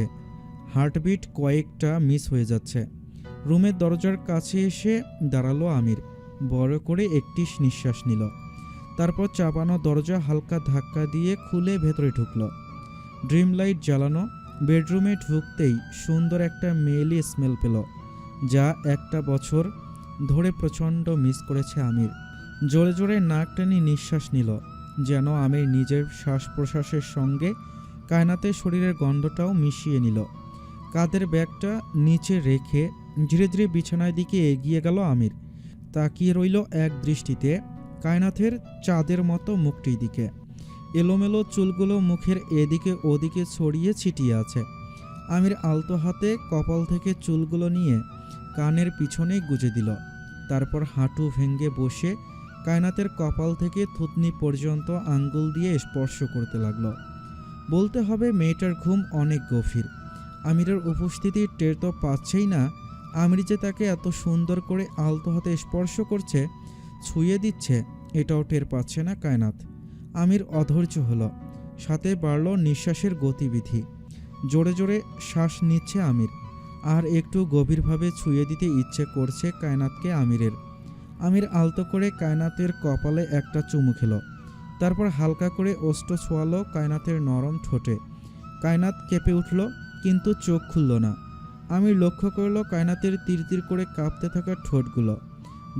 হার্টবিট কয়েকটা মিস হয়ে যাচ্ছে। রুমের দরজার কাছে এসে দাঁড়ালো আমির। বড় করে একটি নিঃশ্বাস নিল। তারপর চাপানো দরজা হালকা ধাক্কা দিয়ে খুলে ভেতরে ঢুকলো। ড্রিম লাইট জ্বালানো। বেডরুমে ঢুকতেই সুন্দর একটা মেয়েলি স্মেল পেল, যা একটা বছর ধরে প্রচণ্ড মিস করেছে আমির। জোরে জোরে নাক টেনে নিঃশ্বাস নিল, যেন আমির নিজের শ্বাস প্রশ্বাসের সঙ্গে কায়নাতের শরীরের গন্ধটাও মিশিয়ে নিল। কাঁধের ব্যাগটা নিচে রেখে ধীরে ধীরে বিছানার দিকে এগিয়ে গেল আমির। তাকিয়ে রইল এক দৃষ্টিতে কায়নাথের চাঁদের মতো মুখটির দিকে। এলোমেলো চুলগুলো মুখের এদিকে ওদিকে ছড়িয়ে ছিটিয়ে আছে। আমির আলতো হাতে কপাল থেকে চুলগুলো নিয়ে কানের পিছনে গুজে দিল। তারপর হাঁটু ভেঙে বসে কায়নাতের কপাল থেকে থুতনি পর্যন্ত আঙ্গুল দিয়ে স্পর্শ করতে লাগলো। বলতে হবে মেয়েটার ঘুম অনেক গভীর। আমিরের উপস্থিতির টের তো পাচ্ছেই না। আমির যে তাকে এত সুন্দর করে আলতো হাতে স্পর্শ করছে, ছুঁয়ে দিচ্ছে, এটাও টের পাচ্ছে না কায়নাত। আমির অধৈর্য হলো, সাথে বাড়ল নিঃশ্বাসের গতিবিধি। জোরে জোরে শ্বাস নিচ্ছে আমির। আর একটু গভীরভাবে ছুঁয়ে দিতে ইচ্ছে করছে কায়নাতকে আমিরের। আমির আলতো করে কায়নাতের কপালে একটা চুমু খেল। তারপর হালকা করে ওষ্ঠ ছোঁয়ালো কায়নাতের নরম ঠোঁটে। কায়নাত কেঁপে উঠল, কিন্তু চোখ খুলল না। আমির লক্ষ্য করল কায়নাতের তিরতির করে কাঁপতে থাকা ঠোঁটগুলো,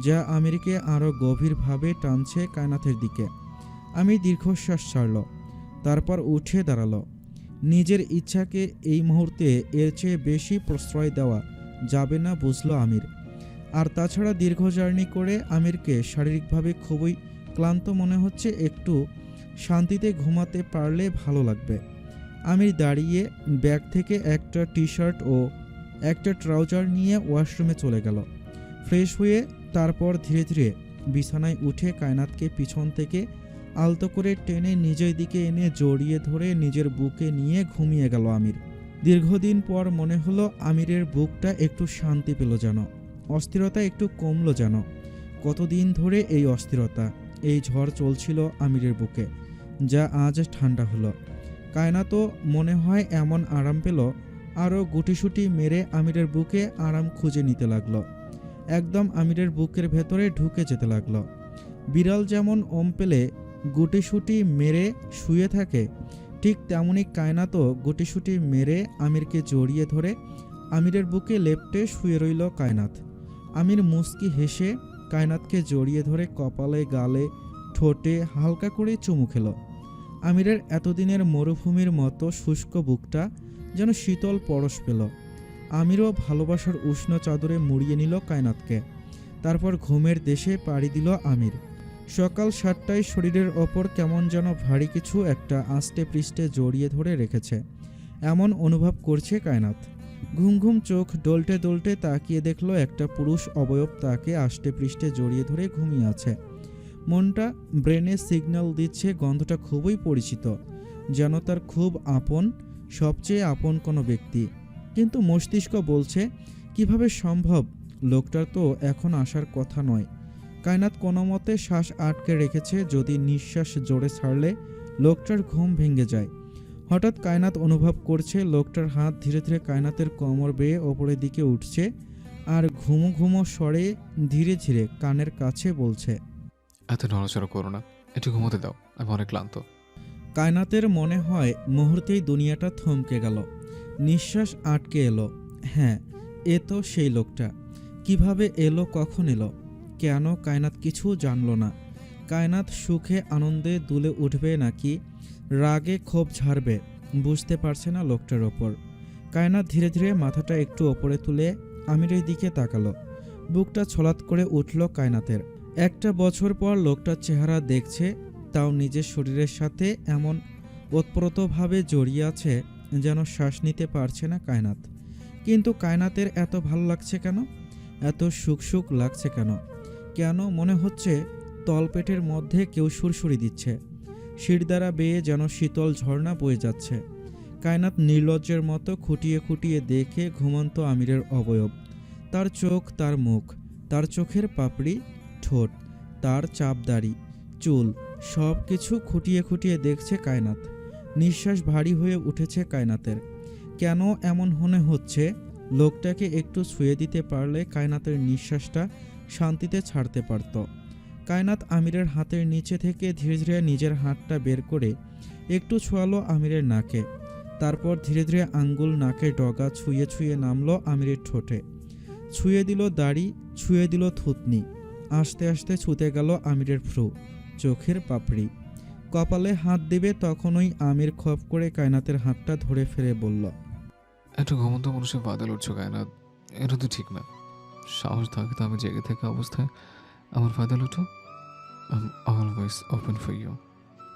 যা আমিরকে আরও গভীরভাবে টানছে কায়নাতের দিকে। আমি দীর্ঘশ্বাস ছাড়ল, তারপর উঠে দাঁড়ালো। নিজের ইচ্ছাকে এই মুহূর্তে এর চেয়ে বেশি প্রশ্রয় দেওয়া যাবে না বুঝল আমির। আর তাছাড়া দীর্ঘ জার্নি করে আমিরকে শারীরিকভাবে খুবই ক্লান্ত মনে হচ্ছে। একটু শান্তিতে ঘুমাতে পারলে ভালো লাগবে। আমির দাঁড়িয়ে ব্যাগ থেকে একটা টি শার্ট ও একটা ট্রাউজার নিয়ে ওয়াশরুমে চলে গেল। ফ্রেশ হয়ে তারপর ধীরে ধীরে বিছানায় উঠে কায়নাতকে পিছন থেকে আলতো করে টেনে নিজের দিকে এনে জড়িয়ে ধরে নিজের বুকে নিয়ে ঘুমিয়ে গেল আমির। দীর্ঘদিন পর মনে হলো আমিরের বুকটা একটু শান্তি পেল যেন, অস্থিরতা একটু কমলো যেন। কতদিন ধরে এই অস্থিরতা, এই ঝড় চলছিল আমিরের বুকে, যা আজ ঠান্ডা হলো। কায়নাতও মনে হয় এমন আরাম পেল। আরও গুটিসুটি মেরে আমিরের বুকে আরাম খুঁজে নিতে লাগলো। একদম আমিরের বুকের ভেতরে ঢুকে যেতে লাগলো। বিড়াল যেমন ওম পেলে গুটিসুটি মেরে শুয়ে থাকে, ঠিক তেমনই কায়নাতও গুটিসুটি মেরে আমিরকে জড়িয়ে ধরে আমিরের বুকে লেপ্টে শুয়ে রইল কায়নাত। আমির মুচকি হেসে কায়নাতকে জড়িয়ে ধরে কপালে, গালে, ঠোঁটে হালকা করে চুমু খেল। আমিরের এতদিনের মরুভূমির মতো শুষ্ক বুকটা যেন শীতল পরশ পেল। আমিরও ভালোবাসার উষ্ণ চাদরে মুড়িয়ে নিল কায়নাতকে। তারপর ঘুমের দেশে পাড়ি দিল আমির। সকাল 7টায় শরীরের ওপর কেমন যেন ভারী কিছু একটা আস্তে পৃষ্ঠে জড়িয়ে ধরে রেখেছে, এমন অনুভব করছে কায়নাত। ঘুম ঘুম চোখ ডলটে ডলটে তাকিয়ে দেখল একটা পুরুষ অবয়ব তাকে আষ্টে পৃষ্ঠে জড়িয়ে ধরে ঘুমিয়ে আছে। মনটা ব্রেনে সিগন্যাল দিচ্ছে গন্ধটা খুবই পরিচিত, যেন তার খুব আপন, সবচেয়ে আপন কোনো ব্যক্তি। কিন্তু মস্তিষ্ক বলছে কিভাবে সম্ভব, লোকটার তো এখন আসার কথা নয়। কায়নাত কোনো মতে শ্বাস আটকে রেখেছে, যদি নিঃশ্বাস জোরে ছাড়লে লোকটার ঘুম ভেঙে যায়। হঠাৎ কায়নাত অনুভব করছে লোকটার হাত ধীরে ধীরে কায়নাতের কোমর বেয়ে ওপরের দিকে উঠছে, আর ঘুমো ঘুমো স্বরে ধীরে ধীরে কানের কাছে বলছে, এত নড়াচড়া করো না, একটু ঘুমোতে দাও, আমি অনেক ক্লান্ত। কায়নাতের মনে হয় মুহূর্তেই দুনিয়াটা থমকে গেল। নিঃশ্বাস আটকে এলো। হ্যাঁ, এ তো সেই লোকটা। কিভাবে এলো, কখন এলো, কেন? কায়নাত কিছু জানল না। কায়নাত সুখে আনন্দে দুলে উঠবে নাকি রাগে ক্ষোভ ঝাড়বে বুঝতে পারছে না লোকটার ওপর। কায়নাত ধীরে ধীরে মাথাটা একটু ওপরে তুলে আমিরের দিকে তাকালো। বুকটা ছলাৎ করে উঠল কায়নাতের। একটা বছর পর লোকটার চেহারা দেখছে, তাও নিজের শরীরের সাথে এমন ওতপ্রোতভাবে জড়িয়ে আছে যেন শ্বাস নিতে পারছে না কায়নাত। কিন্তু কায়নাতের এত ভালো লাগছে কেন? এত সুখ সুখ লাগছে কেন? কেন মনে হচ্ছে তলপেটের মধ্যে কেউ সুরসুরি দিচ্ছে। শিরদাঁড়া বেয়ে যেন শীতল ঝর্ণা বয়ে যাচ্ছে। কায়নাত নির্লজ্জের মতো খুঁটিয়ে খুঁটিয়ে দেখে ঘুমন্ত আমিরের অবয়ব, তার চোখ, তার মুখ, তার চোখের পাপড়ি, ঠোঁট, তার চাপদাড়ি, চুল, সব কিছু খুঁটিয়ে খুঁটিয়ে দেখছে কায়নাত। নিঃশ্বাস ভারী হয়ে উঠেছে কায়নাতের। কেন এমন মনে হচ্ছে? লোকটাকে একটু ছুঁয়ে দিতে পারলে কায়নাতের নিঃশ্বাসটা শান্তিতে ছাড়তে পারত। কায়নাত আমিরের হাতের নিচে থেকে ধীরে ধীরে নিজের হাতটা বের করে একটু ছোঁয়ালো আমিরের নাকে। তারপর ধীরে ধীরে আঙ্গুল নাকের ডগা ছুঁয়ে ছুঁয়ে নামলো আমিরের ঠোঁটে। ছুঁয়ে দিল দাড়ি, ছুঁয়ে দিল থুতনি। আস্তে আস্তে ছুঁতে গেল আমিরের ভ্রু, চোখের পাপড়ি। কপালে হাত দিবে তখনই আমির খপ করে কায়নাতের হাতটা ধরে ফেলে বলল, একটা ঘুমন্ত মানুষের বাদল উঠছো কায়নাত, এটা তো ঠিক না। সাহস থাকে তো আমি জেগে থাকা অবস্থায় আমার ফাদাল উঠো। I am always open for you,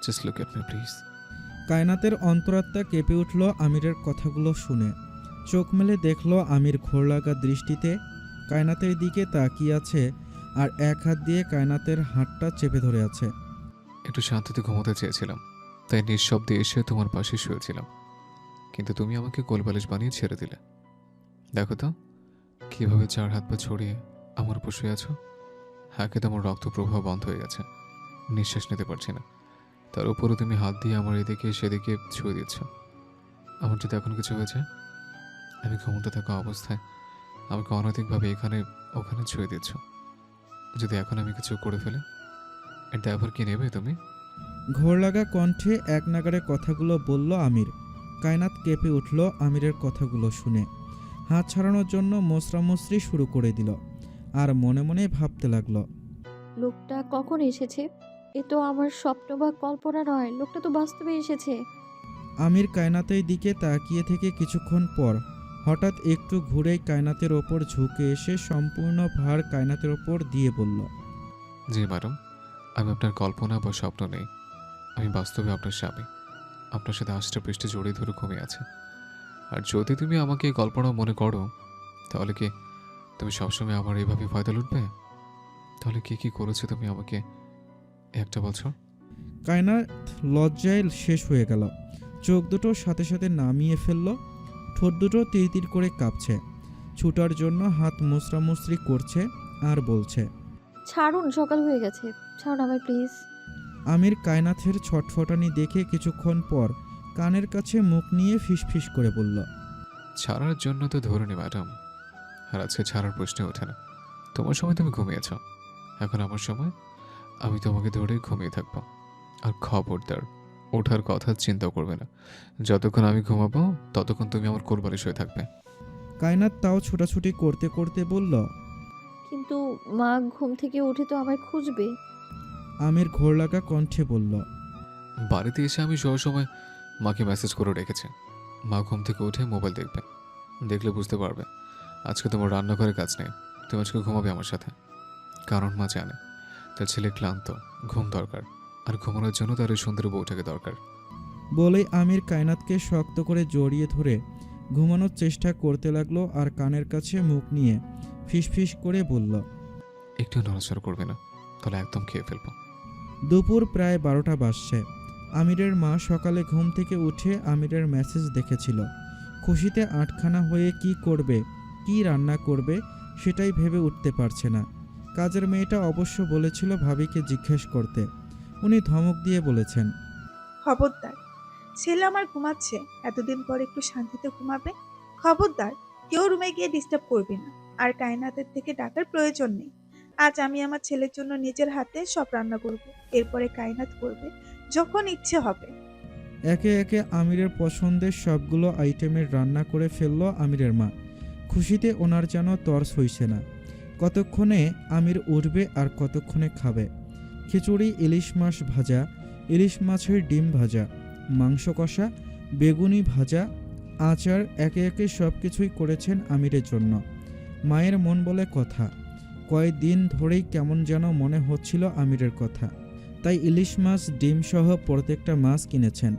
just look at me please. কায়নাতের অন্তরাত্মা কেঁপে উঠল আমিরের কথাগুলো শুনে। চোখ মেলে দেখল আমির ঘোর লাগা দৃষ্টিতে কায়নাতের দিকে তাকিয়ে আছে আর এক হাত দিয়ে কায়নাতের হাতটা চেপে ধরে আছে। একটু শান্তিতে ঘুমোতে চেয়েছিলাম, তাই নিঃশব্দে এসে তোমার পাশে শুয়েছিলাম, কিন্তু তুমি আমাকে কোলবালিশ বানিয়ে ছেড়ে দিলে। দেখো তো কীভাবে চার হাত পা ছড়িয়ে আমার উপর শুয়ে আছো। হাঁকে তোমার রক্ত প্রবাহ বন্ধ হয়ে গেছে, নিঃশ্বাস নিতে পারছি না। তার উপরে তুমি হাত দিয়ে আমার এদিকে সেদিকে ছুঁয়ে দিচ্ছ। আমার যদি এখন কিছু হয়েছে, আমি ঘুমোতে থাকা অবস্থায় আমাকে অনৈতিকভাবে এখানে ওখানে ছুঁয়ে দিচ্ছ। যদি এখন আমি কিছু করে ফেলি, এর দায়ভার কি নেবে তুমি? ঘোর লাগা কণ্ঠে এক নাগাড়ে কথাগুলো বলল আমির। কায়নাত কেঁপে উঠল আমিরের কথাগুলো শুনে। হাত ছাড়ানোর জন্য মোসরামুসরি শুরু করে দিল আর মনে মনে ভাবতে লাগলো, লোকটা কখন এসেছে? এ তো আমার স্বপ্ন বা কল্পনা নয়, লোকটা তো বাস্তবে এসেছে। আমির কায়নাতের দিকে তাকিয়ে থেকে কিছুক্ষণ পর হঠাৎ একটু ঘুরেই কায়নাতের ওপর ঝুঁকে এসে সম্পূর্ণ ভার কায়নাতের ওপর দিয়ে বলল, জি ম্যাডাম, আমি আপনার কল্পনা বা স্বপ্ন নেই, আমি বাস্তবে আপনার স্বামী। আপনার সাথে আষ্টা পৃষ্ঠে জড়িয়ে ধরে ঘুমিয়ে আছে। আর যদি তুমি আমাকে এই কল্পনা মনে করো, তাহলে কি তুমি সবসময় আমার এইভাবে ফায়দা লুটবে? তাহলে কি কি করেছো তুমি আমাকে একটা বছর? কায়নাত লজ্জায় শেষ হয়ে গেল। চোখ দুটো সাথে সাথে নামিয়ে ফেলল। ঠোঁট দুটো তিরতির করে কাঁপছে। ছুটার জন্য হাত মুসরামুসরি করছে আর বলছে, ছাড়ুন, সকাল হয়ে গেছে, ছাড়ুন আমায় প্লিজ। আমির কায়নাথের ছটফটানি দেখে কিছুক্ষণ পর কানের কাছে মুখ নিয়ে ফিসফিস করে বলল, ছাড়ার জন্য তো ধরুনি ম্যাডাম, আর আজকে ছাড়ার প্রশ্নে ওঠে না। তোমার সময় তুমি ঘুমিয়েছ, এখন আমার সময়, আমি তোমাকে ধরে ঘুমিয়ে থাকবো। আর খবরদার ওঠার কথা চিন্তা করবে না। যতক্ষণ আমি ঘুমাবো ততক্ষণ তুমি আমার কোলবালিশ হয়ে থাকবে। কায়নাত তাও ছোটাছুটি করতে করতে বলল, কিন্তু মা ঘুম থেকে উঠে তো আমায় খুঁজবে। আমির ঘোর লাগা কণ্ঠে বলল, বাড়িতে এসে আমি সময় মাকে মেসেজ করে রেখেছি। মা ঘুম থেকে উঠে মোবাইল দেখবে, দেখলে বুঝতে পারবে আজকে তোমার রান্নাঘরে কাজ নেই, তুমি আজকে ঘুমাবে আমার সাথে। কারণ মা জানে তার ছেলে ক্লান্ত, ঘুম দরকার, আর ঘুমানোর জন্য তার এই সুন্দর বউটাকে দরকার। বলেই আমির কায়নাতকে শক্ত করে জড়িয়ে ধরে ঘুমানোর চেষ্টা করতে লাগলো আর কানের কাছে মুখ নিয়ে ফিসফিস করে বলল, একটু নড়াচড়া করবে না, তাহলে একদম খেয়ে ফেলবো। দুপুর প্রায় 12টা বাজছে। আমিরের মা সকালে ঘুম থেকে উঠে আমিরের মেসেজ দেখেছিল। খুশিতে আটখানা হয়ে কি করবে, কি রান্না করবে সেটাই ভেবে উঠতে পারছে না। কাজের মেয়েটা অবশ্য বলেছিল ভাবিকে জিজ্ঞেস করতে। উনি ধমক দিয়ে বলেছেন, খবরদার, ছেলে আমার ঘুমাচ্ছে, এতদিন পর একটু শান্তিতে ঘুমাবে। খবরদার, কেউ রুমে গিয়ে ডিস্টার্ব করবে না। আর কায়নাতের থেকে ডাকার প্রয়োজন নেই। আজ আমি আমার ছেলের জন্য নিজের হাতে সব রান্না করব, এরপরে কায়নাত করবে যখন ইচ্ছে হবে। একে একে আমিরের পছন্দের সবগুলো আইটেমের রান্না করে ফেলল আমিরের মা। খুশিতে ওনার যেন তর্স হইছে না। কতক্ষণে আমির উঠবে আর কতক্ষণে খাবে। খিচুড়ি, ইলিশ মাছ ভাজা, ইলিশ মাছের ডিম ভাজা, মাংস কষা, বেগুনি ভাজা, আচার, একে একে সব কিছুই করেছেন আমিরের জন্য। মায়ের মন বলে কথা, কয়েকদিন ধরেই কেমন যেন মনে হচ্ছিল আমিরের কথা। তাই ইলিশ মাছ ডিম সহ প্রত্যেকটা মাছ কিনেছেন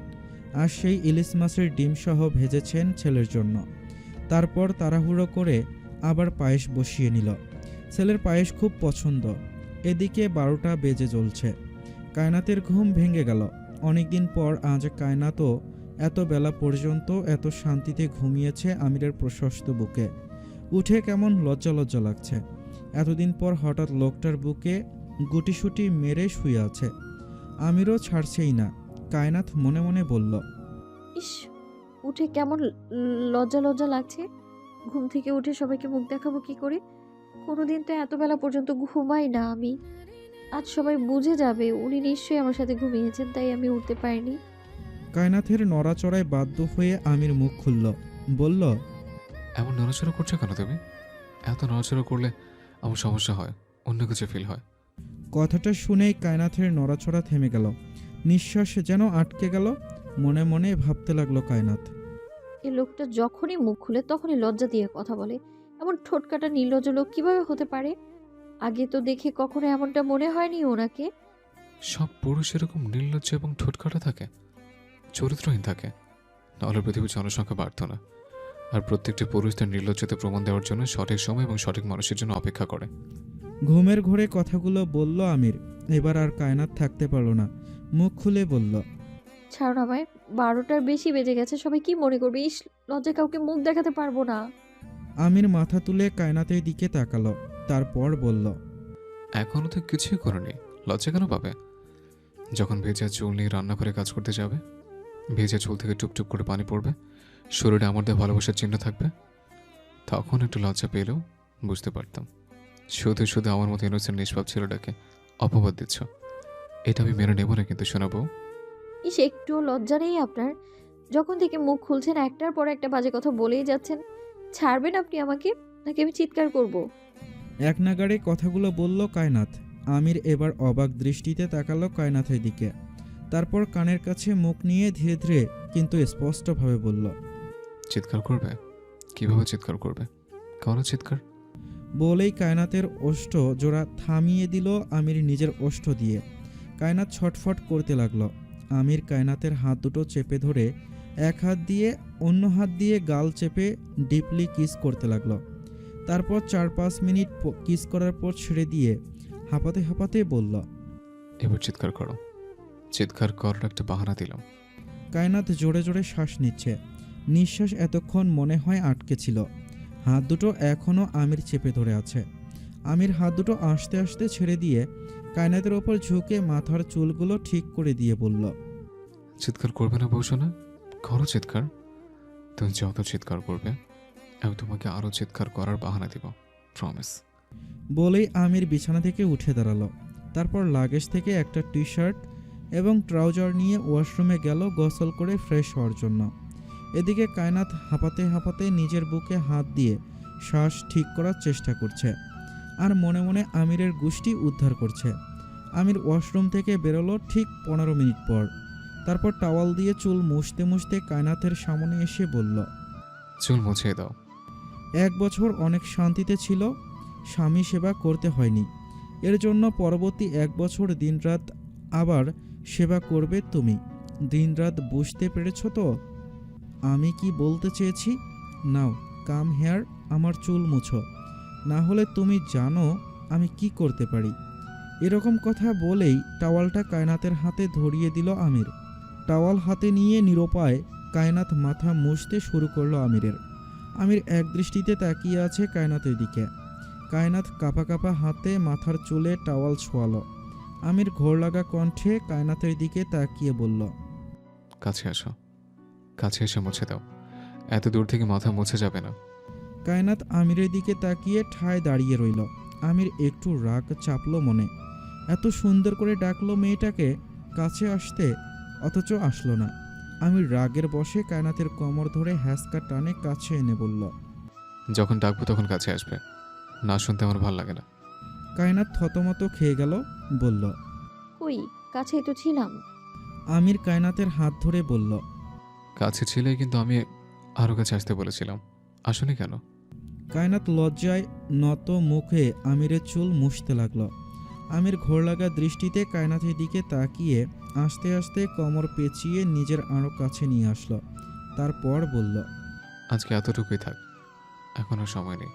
আর সেই ইলিশ মাছের ডিম সহ ভেজেছেন ছেলের জন্য। তারপর তাড়াহুড়ো করে আবার পায়েস বসিয়ে নিল। ছেলের পায়েস খুব পছন্দ, এদিকে 12টা বেজে চলছে। কায়নাতের ঘুম ভেঙে গেল। অনেকদিন পর আজ কায়নাতও এত বেলা পর্যন্ত এত শান্তিতে ঘুমিয়েছে আমিরের প্রশস্ত বুকে। উঠে কেমন লজ্জা লজ্জা লাগছে। এতদিন পর হঠাৎ লোকটার বুকে গুটিসুটি মেরে শুয়ে আছে। আমিরও ছাড়ছেই না। কায়নাত মনে মনে বলল, ইস, উঠে কেমন লজ্জা লজ্জা লাগছে। ঘুম থেকে উঠে সবাইকে মুখ দেখাবো কি করে? কোনোদিন তো এত বেলা পর্যন্ত ঘুমাই না আমি। আজ সবাই বুঝে যাবে উনি নিশ্চয়ই আমার সাথে ঘুমিয়েছেন, তাই আমি উঠতে পারিনি। কায়নাথের নড়াচড়ায় বাধ্য হয়ে আমির মুখ খুলল, বলল, এমন নড়াচড়া করছো কেন তুমি? এত নড়াচড়া করলে আমার সমস্যা হয়, অন্য কিছু ফিল হয়। কথাটা শুনেই কায়নাথের নড়াচড়া থেমে গেল। নিঃশ্বাস যেন আটকে গেল। মনে মনে ভাবতে লাগলো কায়নাথ, এই লোকটা যখনই মুখ খুলে তখনই লজ্জা দিয়ে কথা বলে। এমন ঠোঁটকাটা নির্লজ্জ লোক কিভাবে হতে পারে? আগে তো দেখে কখনো এমনটা মনে হয়নি ওনাকে। সব পুরুষ এরকম নির্লজ্জ এবং ঠোঁটকাটা থাকে, চরিত্রহীন থাকে, নাহলে পৃথিবীর জনসংখ্যা বাড়ত না। আর প্রত্যেকটি পুরুষ তার নির্লজ্জতে প্রমাণ দেওয়ার জন্য সঠিক সময় এবং সঠিক মানুষের জন্য অপেক্ষা করে। ঘুমের ঘোরে কথাগুলো বলল আমির। এবার আর কায়নাত থাকতে পারল না। মুখ খুলে বলল, ছাড়ুন আমায়, 12টার বেশি বেজে গেছে, সবাই কি মনে করবে? ইস, লজ্জায় কাউকে মুখ দেখাতে পারবো না। আমির মাথা তুলে কায়নাতের দিকে তাকালো। তারপর বলল, এখনো তো কিছুই করেনি, লজ্জা কেন পাবে? যখন ভেজা চুল নিয়ে রান্নাঘরে কাজ করতে যাবে, ভেজা চুল থেকে টুপটুপ করে পানি পড়বে, শরীরে আমার দেওয়া ভালোবাসার চিহ্ন থাকবে, তখন একটু লজ্জা পেলেও বুঝতে পারতাম। শুধু শুধু আমার মতো ইনোসেন্ট নিষ্পাপ ছেলেটাকে অপবাদ দিচ্ছ, এটা আমি মেনে নেব না কিন্তু শোনাবো। ইস, একটুও লজ্জা নেই আপনার? যখন থেকে মুখ খুলছেন একটার পর একটা বাজে কথা বলেই যাচ্ছেন। ছাড়বেন আপনি আমাকে, নাকি আমি চিৎকার করব? এক নাগাড়ে কথাগুলো বলল কায়নাথ। আমির এবার অবাক দৃষ্টিতে তাকালো কায়নাথের দিকে। তারপর কানের কাছে মুখ নিয়ে ধীরে ধীরে কিন্তু স্পষ্টভাবে বলল, চিৎকার করবে? কিভাবে চিৎকার করবে? কারো চিৎকার? বলেই কায়নাতের ওষ্ঠ জোড়া থামিয়ে দিল আমির নিজের ওষ্ঠ দিয়ে। কায়নাত ছটফট করতে লাগলো। আমির কায়নাতের হাত দুটো চেপে ধরে এক হাত দিয়ে অন্য হাত দিয়ে গাল চেপে ডিপলি কিস করতে লাগলো। তারপর 4-5 মিনিট কিস করার পর ছেড়ে দিয়ে হাঁপাতে হাঁপাতে বলল, এবার চিৎকার করো। চিৎকার করার একটা বাহানা দিলাম। কায়নাত জোরে জোরে শ্বাস নিচ্ছে। নিঃশ্বাস এতক্ষণ মনে হয় আটকে ছিল। হাত দুটো এখনও আমির চেপে ধরে আছে। আমির হাত দুটো আস্তে আস্তে ছেড়ে দিয়ে কায়নাতের ওপর ঝুঁকে মাথার চুলগুলো ঠিক করে দিয়ে বলল, চিৎকার করবে না বলছো না? করো চিৎকার। তুমি যত চিৎকার করবে আমি তোমাকে আরও চিৎকার করার বাহানা দিব, প্রমিস। বলেই আমির বিছানা থেকে উঠে দাঁড়ালো। তারপর লাগেজ থেকে একটা টি শার্ট এবং ট্রাউজার নিয়ে ওয়াশরুমে গেল গোসল করে ফ্রেশ হওয়ার জন্য। এদিকে কায়নাত হাঁপাতে হাঁপাতে নিজের বুকে হাত দিয়ে শ্বাস ঠিক করার চেষ্টা করছে আর মনে মনে আমিরের গুষ্টি উদ্ধার করছে। আমির ওয়াশরুম থেকে বেরোলো ঠিক 15 মিনিট পর। তারপর টাওয়াল দিয়ে চুল মুছতে মুছতে কায়নাতের সামনে এসে বলল, চুল মুছিয়ে দাও। 1 বছর অনেক শান্তিতে ছিল, স্বামী সেবা করতে হয়নি। এর জন্য পরবর্তী 1 বছর দিনরাত আবার সেবা করবে তুমি। দিনরাত বুঝতে পেরেছ তো আমি কি বলতে চেয়েছি? নাও কাম হেয়ার, আমার চুল মুছো, না হলে তুমি জানো আমি কি করতে পারি। এরকম কথা বলেই টাওয়ালটা কায়নাতের হাতে ধরিয়ে দিল আমির। টাওয়াল হাতে নিয়ে নিরুপায় কায়নাত মাথা মুছতে শুরু করলো আমিরের। আমির এক দৃষ্টিতে তাকিয়ে আছে কায়নাতের দিকে। কায়নাত কাঁপা কাঁপা হাতে মাথার চুলে টাওয়াল ছোঁয়ালো। আমির ঘোর লাগা কণ্ঠে কায়নাতের দিকে তাকিয়ে বলল, কাছে আসো, কাছে এসে মুছে দাও। এত দূর থেকে মাথা মুছে যাবে না। কায়নাত আমিরের দিকে তাকিয়ে ঠায় দাঁড়িয়ে রইল। আমির একটু রাগ চাপলো মনে। এত সুন্দর করে ডাকলো মেয়েটাকে কাছে আসতে, অথচ আসলো না। আমির রাগের বশে কায়নাতের কোমর ধরে হ্যাঁচকা টানে কাছে এনে বলল, যখন ডাকবো তখন কাছে আসবে, না শুনতে আমার ভাল লাগে না। কায়নাত থতমত খেয়ে গেল, বলল, কই, কাছেই তো ছিলাম। আমির কায়নাতের হাত ধরে বলল, কাছে ছিলে কিন্তু আমি আরও কাছে আসতে বলেছিলাম, আসোনি কেন? কায়নাত লজ্জায় নত মুখে আমিরের চুল মুছতে লাগলো। আমির ঘোর লাগা দৃষ্টিতে কায়নাতের দিকে তাকিয়ে আস্তে আস্তে কোমর পেঁচিয়ে নিজের আরও কাছে নিয়ে আসলো। তারপর বলল, আজকে এতটুকুই থাক, এখন আর সময় নেই,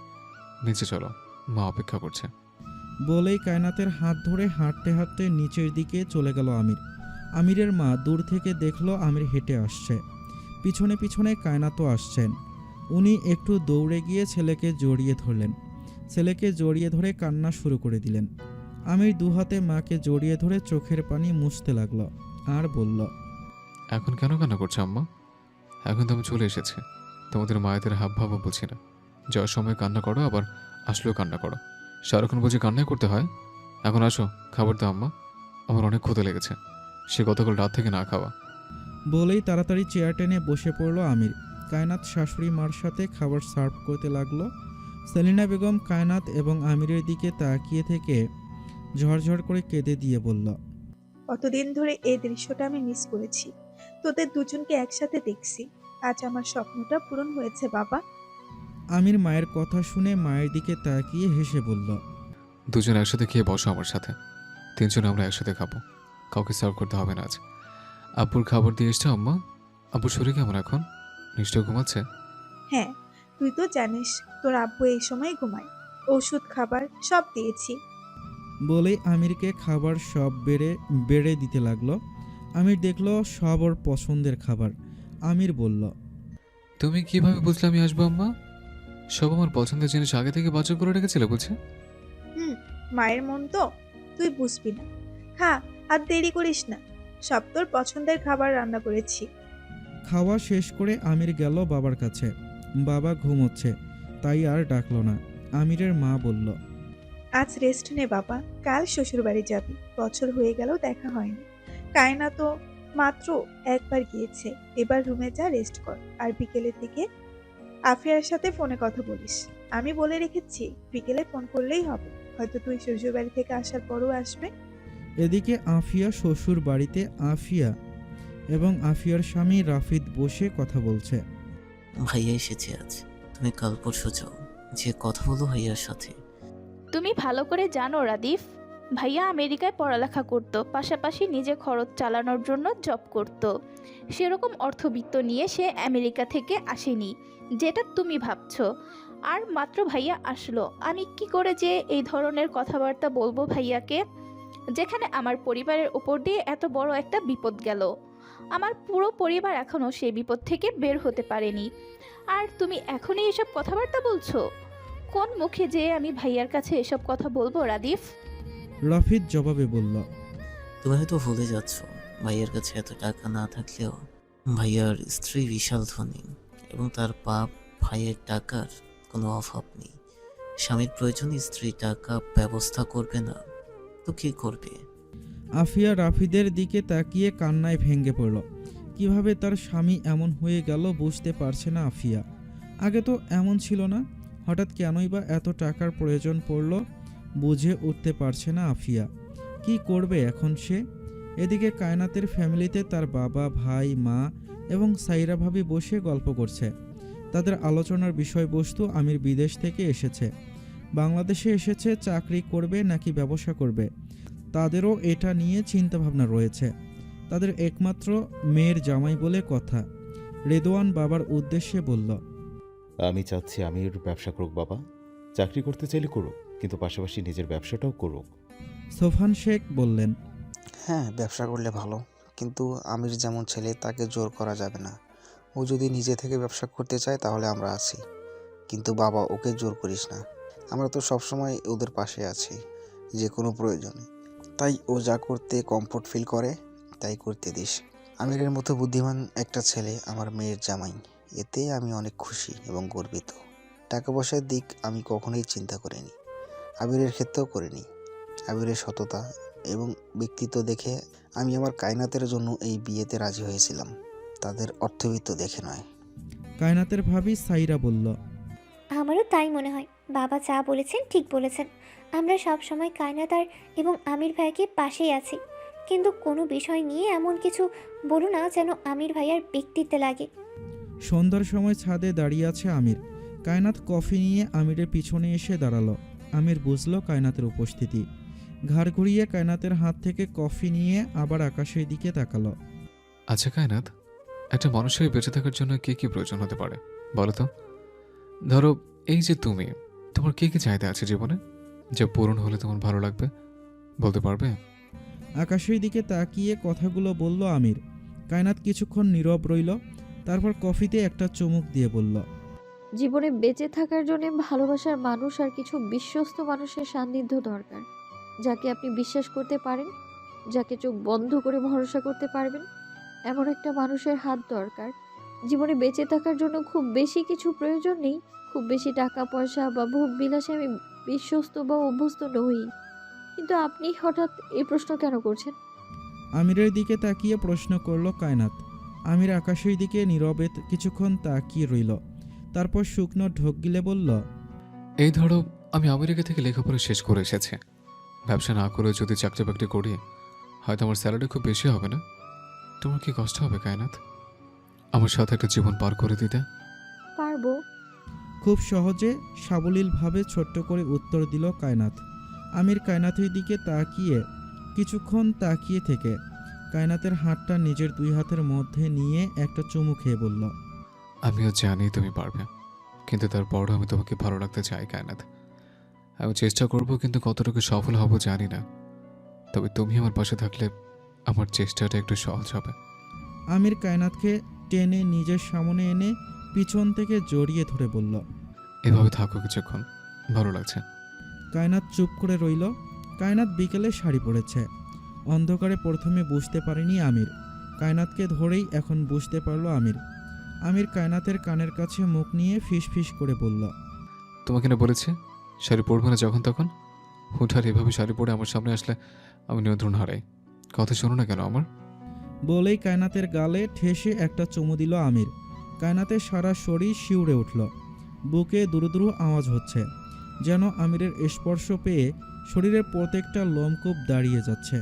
নিচে চলো, মা অপেক্ষা করছে। বলেই কায়নাতের হাত ধরে হাঁটতে হাঁটতে নিচের দিকে চলে গেল আমির। আমিরের মা দূর থেকে দেখলো আমির হেঁটে আসছে, পিছনে পিছনে কায়নাতও আসছেন। উনি একটু দৌড়ে গিয়ে ছেলেকে জড়িয়ে ধরলেন, ছেলেকে জড়িয়ে ধরে কান্না শুরু করে দিলেন। আমির দুহাতে মাকে জড়িয়ে ধরে চোখের পানি মুছতে লাগলো আর বলল, এখন কেন কান্না করছো আম্মা? এখন তো আমি চলে এসেছি, তোমাদের মায়েদের হাব ভাবও বুঝি না। যাওয়ার সময় কান্না করো, আবার আসলেও কান্না করো, সারাক্ষণ বুঝি কান্নাই করতে হয়। এখন আসো, খাবার দাও আম্মা, আমার অনেক ক্ষুধা লেগেছে, সে গতকাল রাত থেকে না খাওয়া। বলেই তাড়াতাড়ি চেয়ার টেনে বসে পড়ল আমির। কায়নাত শাশুড়ি মার সাথে খাবার সার্ভ করতে লাগলো। সেলিনা বেগম কায়নাত এবং আমিরের দিকে তাকিয়ে থেকে ঝরঝর করে কেঁদে দিয়ে বলল, কতদিন ধরে এই দৃশ্যটা আমি মিস করেছি। তোদের দুজনকে একসাথে দেখছি। আজ আমার স্বপ্নটা পূরণ হয়েছে বাবা। আমির মায়ের কথা শুনে মায়ের দিকে তাকিয়ে হেসে বলল, দুজন একসাথে খেয়ে বসো আমার সাথে, তিনজন আমরা একসাথে খাবো, কাউকে সার্ভ করতে হবে না আজ। আব্বুর খাবার দিয়ে এসছো আম্মা? আব্বুর শরীর কেমন এখন? নিশ্চয় ঘুমাচ্ছে? হ্যাঁ, তুই তো জানিস তোর আব্বু এই সময় ঘুমায়। ওষুধ খাবার সব দিয়েছি। বলেই আমিরকে খাবার সব বেড়ে দিতে লাগলো। আমির দেখলো সব ওর পছন্দের খাবার। আমির বলল, তুমি কিভাবে বুঝলে আমি আসবো আম্মা? সব আমার পছন্দের জিনিস আগে থেকে বাছর করে রেখেছিলে বুঝছে? মায়ের মন তো, তুই বুঝবি না। খা, আর দেরি করিস না। সব তোর পছন্দের খাবার রান্না করেছি। খাওয়া শেষ করে আমির গেল বাবার কাছে। বাবা ঘুমোচ্ছে, তাই আর ডাকলো না। আমিরের মা বলল, আজ রেস্ট নে বাবা, কাল শ্বশুর বাড়ি যাবি। বছর হয়ে গেল দেখা হয়নি। কায়না তো মাত্র একবার গিয়েছে। এবার রুমে যা, রেস্ট কর। আর বিকেলের দিকে আফিয়ার সাথে ফোনে কথা বলিস। আমি বলে রেখেছি বিকেলে ফোন করলেই হবে। হয়তো তুই শ্বশুর বাড়ি থেকে আসার পরও আসবে। এদিকে আফিয়া শ্বশুর বাড়িতে আফিয়া এবং আফিয়ার স্বামী রাফিদ বসে কথা বলছে। ভাইয়া এসেছে আজ, তুমি কাল পরশু যাও, যে কথা বলো ভাইয়ার সাথে। তুমি ভালো করে জানো রাদিফ, ভাইয়া আমেরিকায় পড়ালেখা করত, পাশাপাশি নিজে খরচ চালানোর জন্য জব করত। সেরকম অর্থবিত্ত নিয়ে সে আমেরিকা থেকে আসেনি যেটা তুমি ভাবছো। আর মাত্র ভাইয়া আসলো, আমি কি করে যে এই ধরনের কথাবার্তা বলবো ভাইয়াকে, যেখানে আমার পরিবারের উপর দিয়ে এত বড় একটা বিপদ গেল। আমার পুরো পরিবার এখনও সেই বিপদ থেকে বের হতে পারেনি, আর তুমি এখনই এসব কথাবার্তা বলছো? কোন মুখে যে আমি ভাইয়ার কাছে এসব কথা বলবো রাদিফ? রাফিদ জবাবে বলল, তুমি হয়তো ভুলে যাচ্ছ, ভাইয়ার কাছে এত টাকা না থাকলেও ভাইয়ার স্ত্রী বিশাল ধনী, এবং তার বাপ ভাইয়ের টাকার কোনো অভাব নেই। স্বামীর প্রয়োজনে স্ত্রী টাকা ব্যবস্থা করবে না তো কি করবে? আফিয়া রাফিদের দিকে তাকিয়ে কান্নায় ভেঙে পড়ল। কিভাবে তার স্বামী এমন হয়ে গেল বুঝতে পারছে না আফিয়া। আগে তো এমন ছিল না, হঠাৎ কেনই বা এত টাকার প্রয়োজন পড়ল বুঝে উঠতে পারছে না আফিয়া। কি করবে এখন সে? এদিকে কায়নাতের ফ্যামিলিতে তার বাবা, ভাই, মা এবং সাইরা ভাবি বসে গল্প করছে। তাদের আলোচনার বিষয়বস্তু আমির বিদেশ থেকে এসেছে, বাংলাদেশে এসেছে, চাকরি করবে নাকি ব্যবসা করবে, তাদেরও এটা নিয়ে চিন্তাভাবনা রয়েছে। তাদের একমাত্র মেয়ের জামাই বলে কথা। রেদওয়ান বাবার উদ্দেশ্যে বলল, আমি চাচ্ছি আমির ব্যবসা করুক বাবা। চাকরি করতে চাইলে করুক, কিন্তু পাশাপাশি নিজের ব্যবসাটাও করুক। সোফান শেখ বললেন, হ্যাঁ, ব্যবসা করলে ভালো, কিন্তু আমির যেমন ছেলে তাকে জোর করা যাবে না। ও যদি নিজে থেকে ব্যবসা করতে চায় তাহলে আমরা আছি, কিন্তু বাবা ওকে জোর করিস না। আমরা তো সবসময় ওদের পাশে আছি যে কোনো প্রয়োজনে। তাই ও যা করতে কমফোর্ট ফিল করে তাই করতে দিস। আমিরের মতো বুদ্ধিমান একটা ছেলে আমার মেয়ের জামাই, এতে আমি অনেক খুশি এবং গর্বিত। টাকা পয়সার দিক আমি কখনোই চিন্তা করিনি, আবিরের ক্ষেত্রেও করিনি। আবিরের সততা এবং ব্যক্তিত্ব দেখে আমি আমার কায়নাতের জন্য এই বিয়েতে রাজি হয়েছিলাম, তাদের অর্থবিত্ত দেখে নয়। কায়নাতের ভাবি সাইরা বলল, আমারও তাই মনে হয়। বাবা যা বলেছেন ঠিক বলেছেন। আমরা সব সময় কায়নাতার এবং আমির ভাইকে পাশেই আছি, কিন্তু কোনো বিষয় নিয়ে এমন কিছু বলো না যেন আমির ভাইয়ার ব্যক্তিত্বে লাগে। সন্ধ্যার সময় ছাদে দাঁড়িয়ে আছে আমির। কায়নাত কফি নিয়ে আমিরের পিছনে এসে দাঁড়ালো। আমির বুঝলো কায়নাতের উপস্থিতি। ঘাড় ঘুরিয়ে কায়নাতের হাত থেকে কফি নিয়ে আবার আকাশের দিকে তাকালো। আচ্ছা কায়নাত, একটা মানুষের বেঁচে থাকার জন্য কী কী প্রয়োজন হতে পারে বলো তো? ধরো এই যে তুমি, তোমার কী কী চাহিদা আছে জীবনে? যে পূরণ হলে তোমার ভালো লাগবে বলতে পারবে? আকাশের দিকে তাকিয়ে কথাগুলো বলল আমির। কায়নাত কিছুক্ষণ নীরব রইল, তারপর কফিতে একটা চুমুক দিয়ে বলল, জীবনে বেঁচে থাকার জন্য ভালোবাসার মানুষ আর কিছু বিশ্বস্ত মানুষের সান্নিধ্য দরকার, যাকে আপনি বিশ্বাস করতে পারেন, যাকে চোখ বন্ধ করে ভরসা করতে পারবেন, এমন একটা মানুষের হাত দরকার। জীবনে বেঁচে থাকার জন্য খুব বেশি কিছু প্রয়োজন নেই, খুব বেশি টাকা পয়সা বা ভোগ বিলাসে আমি বিশ্বস্ত বা অভ্যস্ত নই। কিন্তু আপনি হঠাৎ এই প্রশ্ন কেন করছেন? আমিরের দিকে তাকিয়ে প্রশ্ন করল কায়নাত। আমির আকাশের দিকে নীরবে কিছুক্ষণ তাকিয়ে রইল, তারপর শুকনো ঢোক গিলে বলল, এই ধরো, আমি আমেরিকা থেকে লেখাপড়া শেষ করে এসেছি। ব্যবসা না করে যদি চাকরি বাকরি করি, হয়তো আমার স্যালারি খুব বেশি হবে না। তোমার কি কষ্ট হবে কায়নাত আমার সাথে একটা জীবন পার করে দিতে? পারবো। খুব সহজে সাবলীলভাবে ছোট্ট করে উত্তর দিল কায়নাত। আমির কায়নাতের দিকে তাকিয়ে কিছুক্ষণ তাকিয়ে থেকে কায়নাতের হাতটা নিজের দুই হাতের মধ্যে নিয়ে একটা চুমু খেয়ে বলল, আমিও জানি তুমি পারবে, কিন্তু তারপরও আমি তোমাকে ভালো রাখতে চাই কায়নাত। আমি চেষ্টা করব, কিন্তু কতটুকু সফল হব জানি না। তবে তুমি আমার পাশে থাকলে আমার চেষ্টাটা একটু সহজ হবে। আমির কায়নাতকে টেনে নিজের সামনে এনে পিছন থেকে জড়িয়ে ধরে বলল, এভাবে থাকো কিছুক্ষণ, ভালো লাগছে। কায়নাত চুপ করে রইল। কায়নাত বিকেলে শাড়ি পরেছে। অন্ধকারে প্রথমে বুঝতে পারেনি আমির, কায়নাতকে ধরেই এখন বুঝতে পারল আমির। আমির কায়নাতের কানের কাছে মুখ নিয়ে ফিস ফিস করে বলল, তোমাকে না বলেছি শাড়ি পরবে না যখন তখন? হুঠার এভাবে শাড়ি পরে আমার সামনে আসলে আমি নিয়ন্ত্রণ হারাই। কথা শোনো না কেন আমার? বলেই কায়নাতের গালে ঠেসে একটা চুমু দিল আমির। কায়নাতের সারা শরীর শিউরে উঠল, বুকে দুরু আওয়াজ হচ্ছে, যেন আমিরের স্পর্শ পেয়ে শরীরের প্রত্যেকটা লোমকূপ দাঁড়িয়ে যাচ্ছে।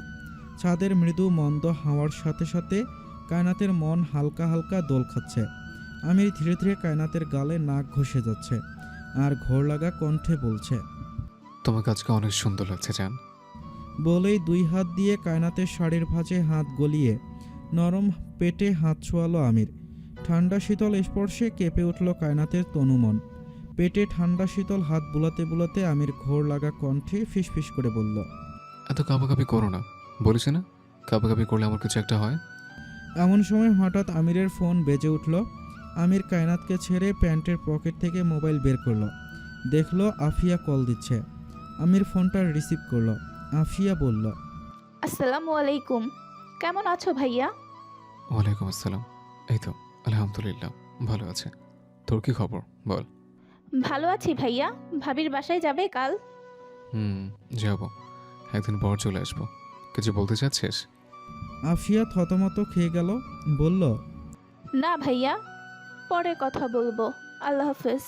ছাদের মৃদু মন্দ হাওয়ার সাথে সাথে কায়নাতের মন হালকা হালকা দোল খাচ্ছে। আমির ধীরে ধীরে কায়নাতের গালে নাক ঘষে যাচ্ছে আর ঘোর লাগা কণ্ঠে বলছে, তোমাকে আজকে অনেক সুন্দর লাগছে জান। বলেই দুই হাত দিয়ে কায়নাতের শাড়ির ভাঁজে হাত গলিয়ে নরম পেটে হাত ছোঁয়ালো আমির। ঠান্ডা শীতল স্পর্শে কেঁপে উঠল কায়নাতের তনুমন। পেটে ঠান্ডা শীতল হাত বুলাতে বুলাতে আমির ঘোর লাগা কণ্ঠে ফিসফিস করে বলল, এত কাবাকাবি করো না, বলেছি না কাবাকাবি করলে আমার কিছু একটা হয়। এমন সময় হঠাৎ আমিরের ফোন বেজে উঠল। আমির কায়নাতকে ছেড়ে প্যান্টের পকেট থেকে মোবাইল বের করলো, দেখলো আফিয়া কল দিচ্ছে। আমির ফোনটা রিসিভ করলো। আফিয়া বলল, আসসালামু আলাইকুম, কেমন আছো ভাইয়া? ওয়ালাইকুম আসসালাম। এই তো আলহামদুলিল্লাহ ভালো আছে। তোর কি খবর বল? ভালো আছি ভাইয়া। ভাবির বাসায় যাবে কাল? যাব, একদিন পর চলে আসবো। কিছু বলতে চাচ্ছিস? আফিয়া থতমত খেয়ে গেল, বলল, না ভাইয়া, পরে কথা বলবো, আল্লাহ হাফেজ।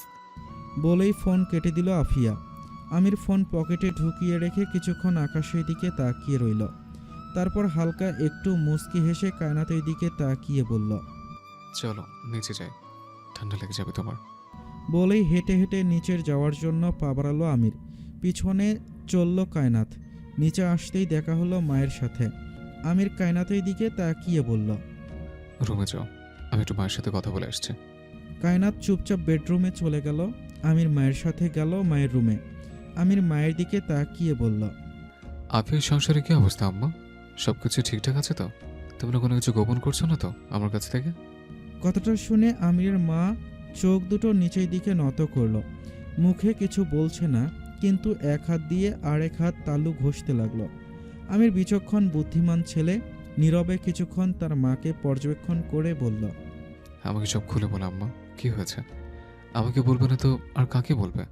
বলেই ফোন কেটে দিল আফিয়া। আমির ফোন পকেটে ঢুকিয়ে রেখে কিছুক্ষণ আকাশের দিকে তাকিয়ে রইল, তারপর হালকা একটু মুচকি হেসে কায়নাতের দিকে তাকিয়ে বলল, চলো নিচে যাই, ঠান্ডা লেগে যাবে তোমার। বলেই হেঁটে হেঁটে নিচের যাওয়ার জন্য পা বাড়ালো আমির। পিছনে চলল কায়নাত। নিচে আসতেই দেখা হলো মায়ের সাথে। আমির কায়নাতের দিকে তাকিয়ে বলল, রুমে যাও, আমি একটু মায়ের সাথে কথা বলে আসছি। কায়নাত চুপচাপ বেডরুমে চলে গেল। আমির মায়ের সাথে গেল মায়ের রুমে। আমির মায়ের দিকে তাকিয়ে বলল, আফিয়ার সংসারে কি অবস্থা আম্মা? সব কিছু ঠিকঠাক আছে তো? তোমরা কোনো কিছু গোপন করছো না তো আমার কাছ থেকে? কথাটা শুনে আমিরের মা চোখ দুটো নিচের দিকে নত করল। মুখে কিছু বলছে না, কিন্তু এক হাত দিয়ে আরেক হাত তালু ঘষতে লাগলো। আমির বিচক্ষণ বুদ্ধিমান ছেলে নীরবে কিছুক্ষণ তার মাকে পর্যবেক্ষণ করে বলল, আমাকে সব খুলে বলো আম্মা, কি হয়েছে? আমাকে বলবে না তো আর কাকে বলবে?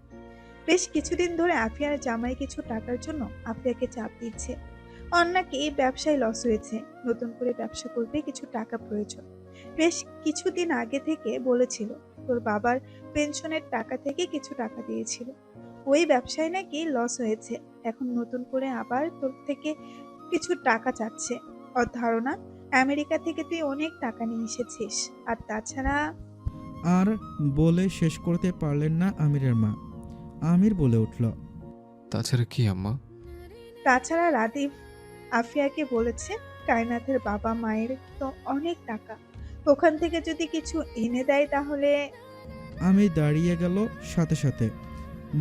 বেশ কিছুদিন ধরে আফিয়ার জামাই কিছু টাকার জন্য আফিয়াকে চাপ দিচ্ছে। ওর নাকি ব্যবসায় লস হয়েছে, নতুন করে ব্যবসা করবে, কিছু টাকা প্রয়োজন। বেশ কিছুদিন আগে থেকে বলেছিল তোর বাবার পেনশনের টাকা থেকে কিছু টাকা দিয়েছিল, ওই ব্যবসায় নাকি লস হয়েছে, এখন নতুন করে আবার তোর থেকে কিছু টাকা চাচ্ছে। ওর ধারণা আমেরিকা থেকে তুই অনেক টাকা নিয়ে এসেছিস, আর তাছাড়া আর বলে শেষ করতে পারলেন না আমিরের মা। আমির বলে উঠল, তাছাড়া কি আম্মা? তাছাড়া রাদীপ আফিয়াকে বলেছে কায়নাথের বাবা মায়ের তো অনেক টাকা, ওখান থেকে যদি কিছু এনে দেয় তাহলে। আমি দাঁড়িয়ে গেল সাথে সাথে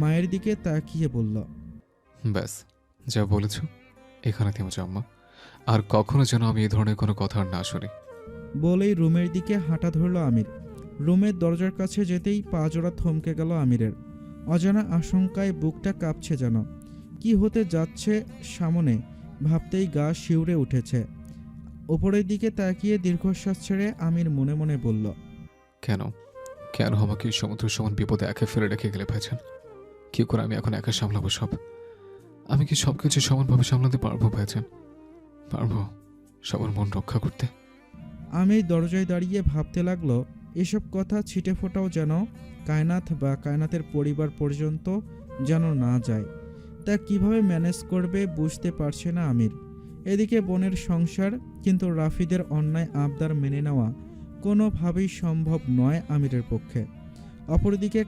মায়ের দিকে তাকিয়ে বলল, ব্যাস, যা বলেছ এখানে থেমে যাও আম্মা। আর কখনো যেন আমি এই ধরনের কোনো কথা আর না শুনি। বলেই রুমের দিকে হাঁটা ধরল আমির। রুমের দরজার কাছে যেতেই পা জোড়া থমকে গেল আমিরের। অজানা আশঙ্কায় বুকটা কাঁপছে যেন। কি হতে যাচ্ছে সামনে ভাবতেই গা শিউরে উঠেছে। ওপরের দিকে তাকিয়ে দীর্ঘশ্বাস ছেড়ে আমির মনে মনে বলল, কেন কেন আমাকে এই সমুদ্র সমান বিপদে একা ফেলে রেখে গেলে ভাইজান? কি করে আমি এখন একা সামলাবো সব? আমি কি সব কিছু সমানভাবে সামলাতে পারবো ভাইজান? পারবো সবার মন রক্ষা করতে? আমির দরজায় দাঁড়িয়ে ভাবতে লাগলো, এসব কথা ছিটে ফোটাও যেন কায়নাত বা কায়নাতের পরিবার পর্যন্ত যেন না যায়। তা কিভাবে ম্যানেজ করবে বুঝতে পারছে না আমির। এদিকে বোনের সংসার, কিন্তু রাফিদের অন্যায় আবদার মেনে নেওয়া কোনোভাবেই সম্ভব নয় আমিরের পক্ষে। অপরদিকে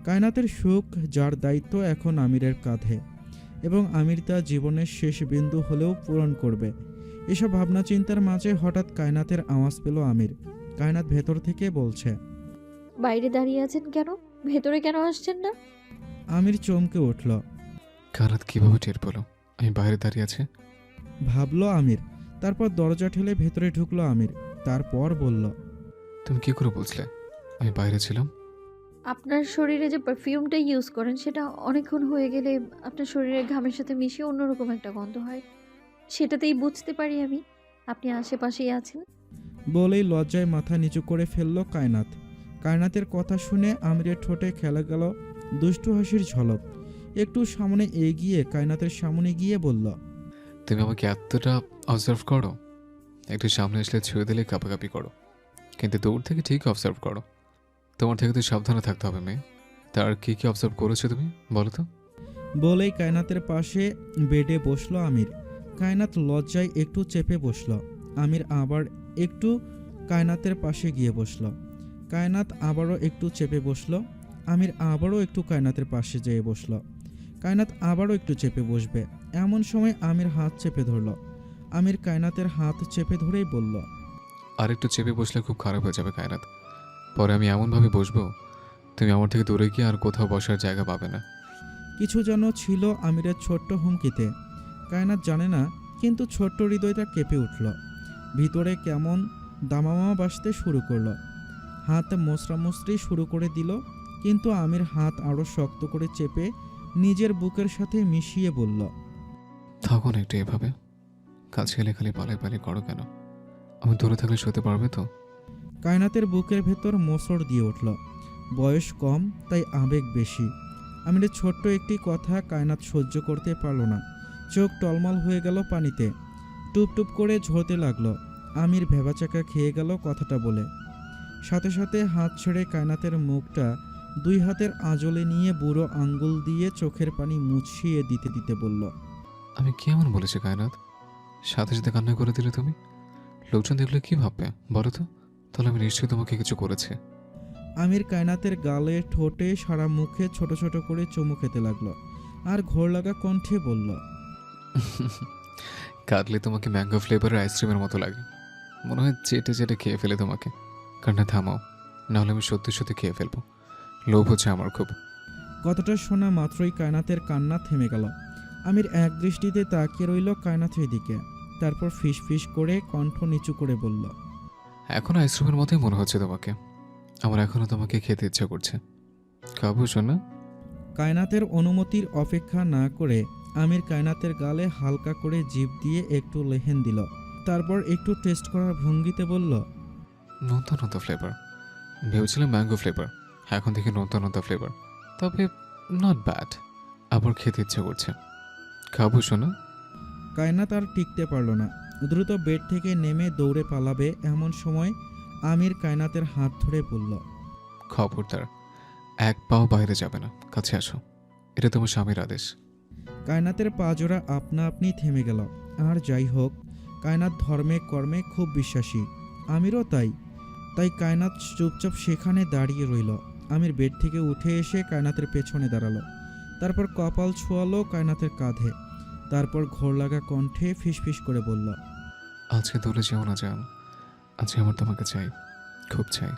কায়নাতের সুখ যার দায়িত্ব এখন আমিরের কাঁধে, এবং আমির তা জীবনের শেষ বিন্দু হলেও পূরণ করবে। এসব ভাবনা চিন্তার মাঝে হঠাৎ কায়নাতের আওয়াজ পেল আমির। কায়নাত ভেতর থেকে বলছে, বাইরে দাঁড়িয়ে আছেন কেন? ভেতরে কেন আসছেন না? আমির চমকে উঠল। কারাত কিভাবে টের পেলো আমি বাইরে দাঁড়িয়ে আছি? ভাবল আমির। তারপর দরজা ঠেলে ভেতরে ঢুকলো আমির। তারপর বলল, তুমি কি করে বুঝলে আমি বাইরে ছিলাম? আপনার শরীরে যে পারফিউমটা ইউজ করেন সেটা অনেকক্ষণ হয়ে গেলে আপনার শরীরের ঘামের সাথে মিশিয়ে অন্যরকম একটা গন্ধ হয়। সেটাতেই বুঝতে পারি আমি আপনি আশেপাশেই আছেন। বলেই লজ্জায় মাথা নিচু করে ফেলল কায়নাত। কায়নাতের কথা শুনে আমিরের ঠোঁটে খেলা গেল দুষ্টু হাসির ঝলক। একটু সামনে এগিয়ে কায়নাতের সামনে গিয়ে বলল, তুমি আমাকে এতটা অবজার্ভ করো? একটু সামনে আসলে ছুঁয়ে দিলে কাঁপাকাঁপি করো, কিন্তু দূর থেকে ঠিক অবজার্ভ করো। তোমার থেকে তো সাবধানে থাকতে হবে মেয়ে। তার কি কি অবজার্ভ করেছো তুমি বলো তো? বলেই কায়নাতের পাশে বেডে বসলো আমির। কায়নাত লজ্জায় একটু চেপে বসল। আমির আবার একটু কায়নাতের পাশে গিয়ে বসল। কায়নাত আবারও একটু চেপে বসল। আমির আবারও একটু কায়নাতের পাশে যেয়ে বসল। কায়নাত আবারও একটু চেপে বসবে, এমন সময় আমির হাত চেপে ধরল। আমির কায়নাতের হাত চেপে ধরেই বলল, আর একটু চেপে বসলে খুব খারাপ হয়ে যাবে কায়নাত। পরে আমি এমনভাবে বসবো তুমি আমার থেকে দূরে গিয়ে আর কোথাও বসার জায়গা পাবে না। কিছু যেন ছিল আমিরের ছোট্ট হুমকিতে। কায়নাত জানে না, কিন্তু ছোট্ট হৃদয়টা কেঁপে উঠল। ভিতরে কেমন দামামা বাসতে শুরু করলো। হাত মোচড়ামুচড়ি শুরু করে দিল, কিন্তু আমির হাত আরও শক্ত করে চেপে নিজের বুকের সাথে মিশিয়ে বলল, থাকো না একটু এভাবে। কাছে এলে খালি পালাই পালাই করো কেন? আমি দূরে থাকলে শুতে পারবে তো? কায়নাতের বুকের ভেতর মোচড় দিয়ে উঠল। বয়স কম, তাই আবেগ বেশি। আমিরের ছোট্ট একটি কথা কায়নাত সহ্য করতে পারল না। চোখ টলমল হয়ে গেল পানিতে, টুপ টুপ করে ঝরতে লাগলো। আমির ভেবাচাকা খেয়ে গেল কথাটা বলে। সাথে সাথে হাত ছেড়ে কায়নাতের মুখটা দুই হাতের আঁচলে নিয়ে বুড়ো আঙ্গুল দিয়ে চোখের পানি মুছিয়ে দিতে দিতে বলল, আমি কেমন বলেছি কায়নাত? সাথে সাথে কান্না করে দিলে তুমি। লোকজন দেখলে কি ভাববে বলো তো? তাহলে আমি নিশ্চয়ই তোমাকে কিছু করেছি। আমির কায়নাতের গালে ঠোঁটে সারা মুখে ছোট ছোট করে চুমু খেতে লাগলো, আর ঘোর লাগা কণ্ঠে বলল, কাঁদলে তোমাকে ম্যাঙ্গো ফ্লেভারের আইসক্রিমের মতো লাগে। মনে হয় চেটে চেটে খেয়ে ফেলে তোমাকে। কান্না থামাও, নাহলে আমি সত্যি সত্যি খেয়ে ফেলবো। লোভ হচ্ছে আমার খুব। কথাটা শোনা মাত্রই কায়নাতের কান্না থেমে গেল। আমির এক দৃষ্টিতে তাকিয়ে রইল কায়নাতের দিকে। তারপর ফিস ফিস করে কণ্ঠ নিচু করে বলল, এখন আইসক্রিমের মতোই মনে হচ্ছে তোমাকে। আমার এখনো তোমাকে খেতে ইচ্ছা করছে। খাবো শোনা? কায়নাতের অনুমতির অপেক্ষা না করে আমির কায়নাতের গালে হালকা করে জিভ দিয়ে একটু লেহেন দিল। তারপর একটু টেস্ট করার ভঙ্গিতে বলল, নোনতা নোনতা ফ্লেভার। ভেবেছিলাম ম্যাঙ্গো ফ্লেভার, এখন থেকে নোনতা নোনতা ফ্লেভার। তবে নট ব্যাড। আবার খেতে ইচ্ছা করছে। খাবো শোনা? কায়নাত আর টিকতে পারল না। দ্রুত বেড থেকে নেমে দৌড়ে পালাবে, এমন সময় আমির কায়নাতের হাত ধরে বলল, খবরদার এক পাও বাইরে যাবে না, কাছে আসো। এটা তোমার স্বামীর আদেশ। কায়নাতের পাজোড়া আপনা আপনি থেমে গেল। আর যাই হোক, কায়নাত ধর্মে কর্মে খুব বিশ্বাসী। আমিরও তাই। কায়নাত চুপচাপ সেখানে দাঁড়িয়ে রইল। আমির বেড থেকে উঠে এসে কায়নাতের পেছনে দাঁড়ালো। তারপর কপাল ছোঁয়ালো কায়নাতের কাঁধে। তারপর ঘোর লাগা কণ্ঠে ফিসফিস করে বলল, আজকে দূরে যেও না জান। আজকে আমার তোমাকে চাই, খুব চাই।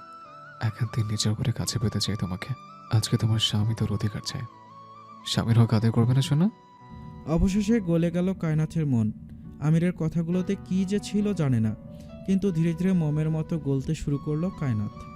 একান্তে নিজের করে কাছে পেতে চাই তোমাকে। আজকে তোমার স্বামী তোর অধিকার চাই। স্বামীর হক আদায় করবে না শোনা? অবশেষে গলে গেল কায়নাথের মন। আমিরের কথাগুলোতে কী যে ছিল জানে না, কিন্তু ধীরে ধীরে মোমের মতো গলতে শুরু করলো কায়নাথ।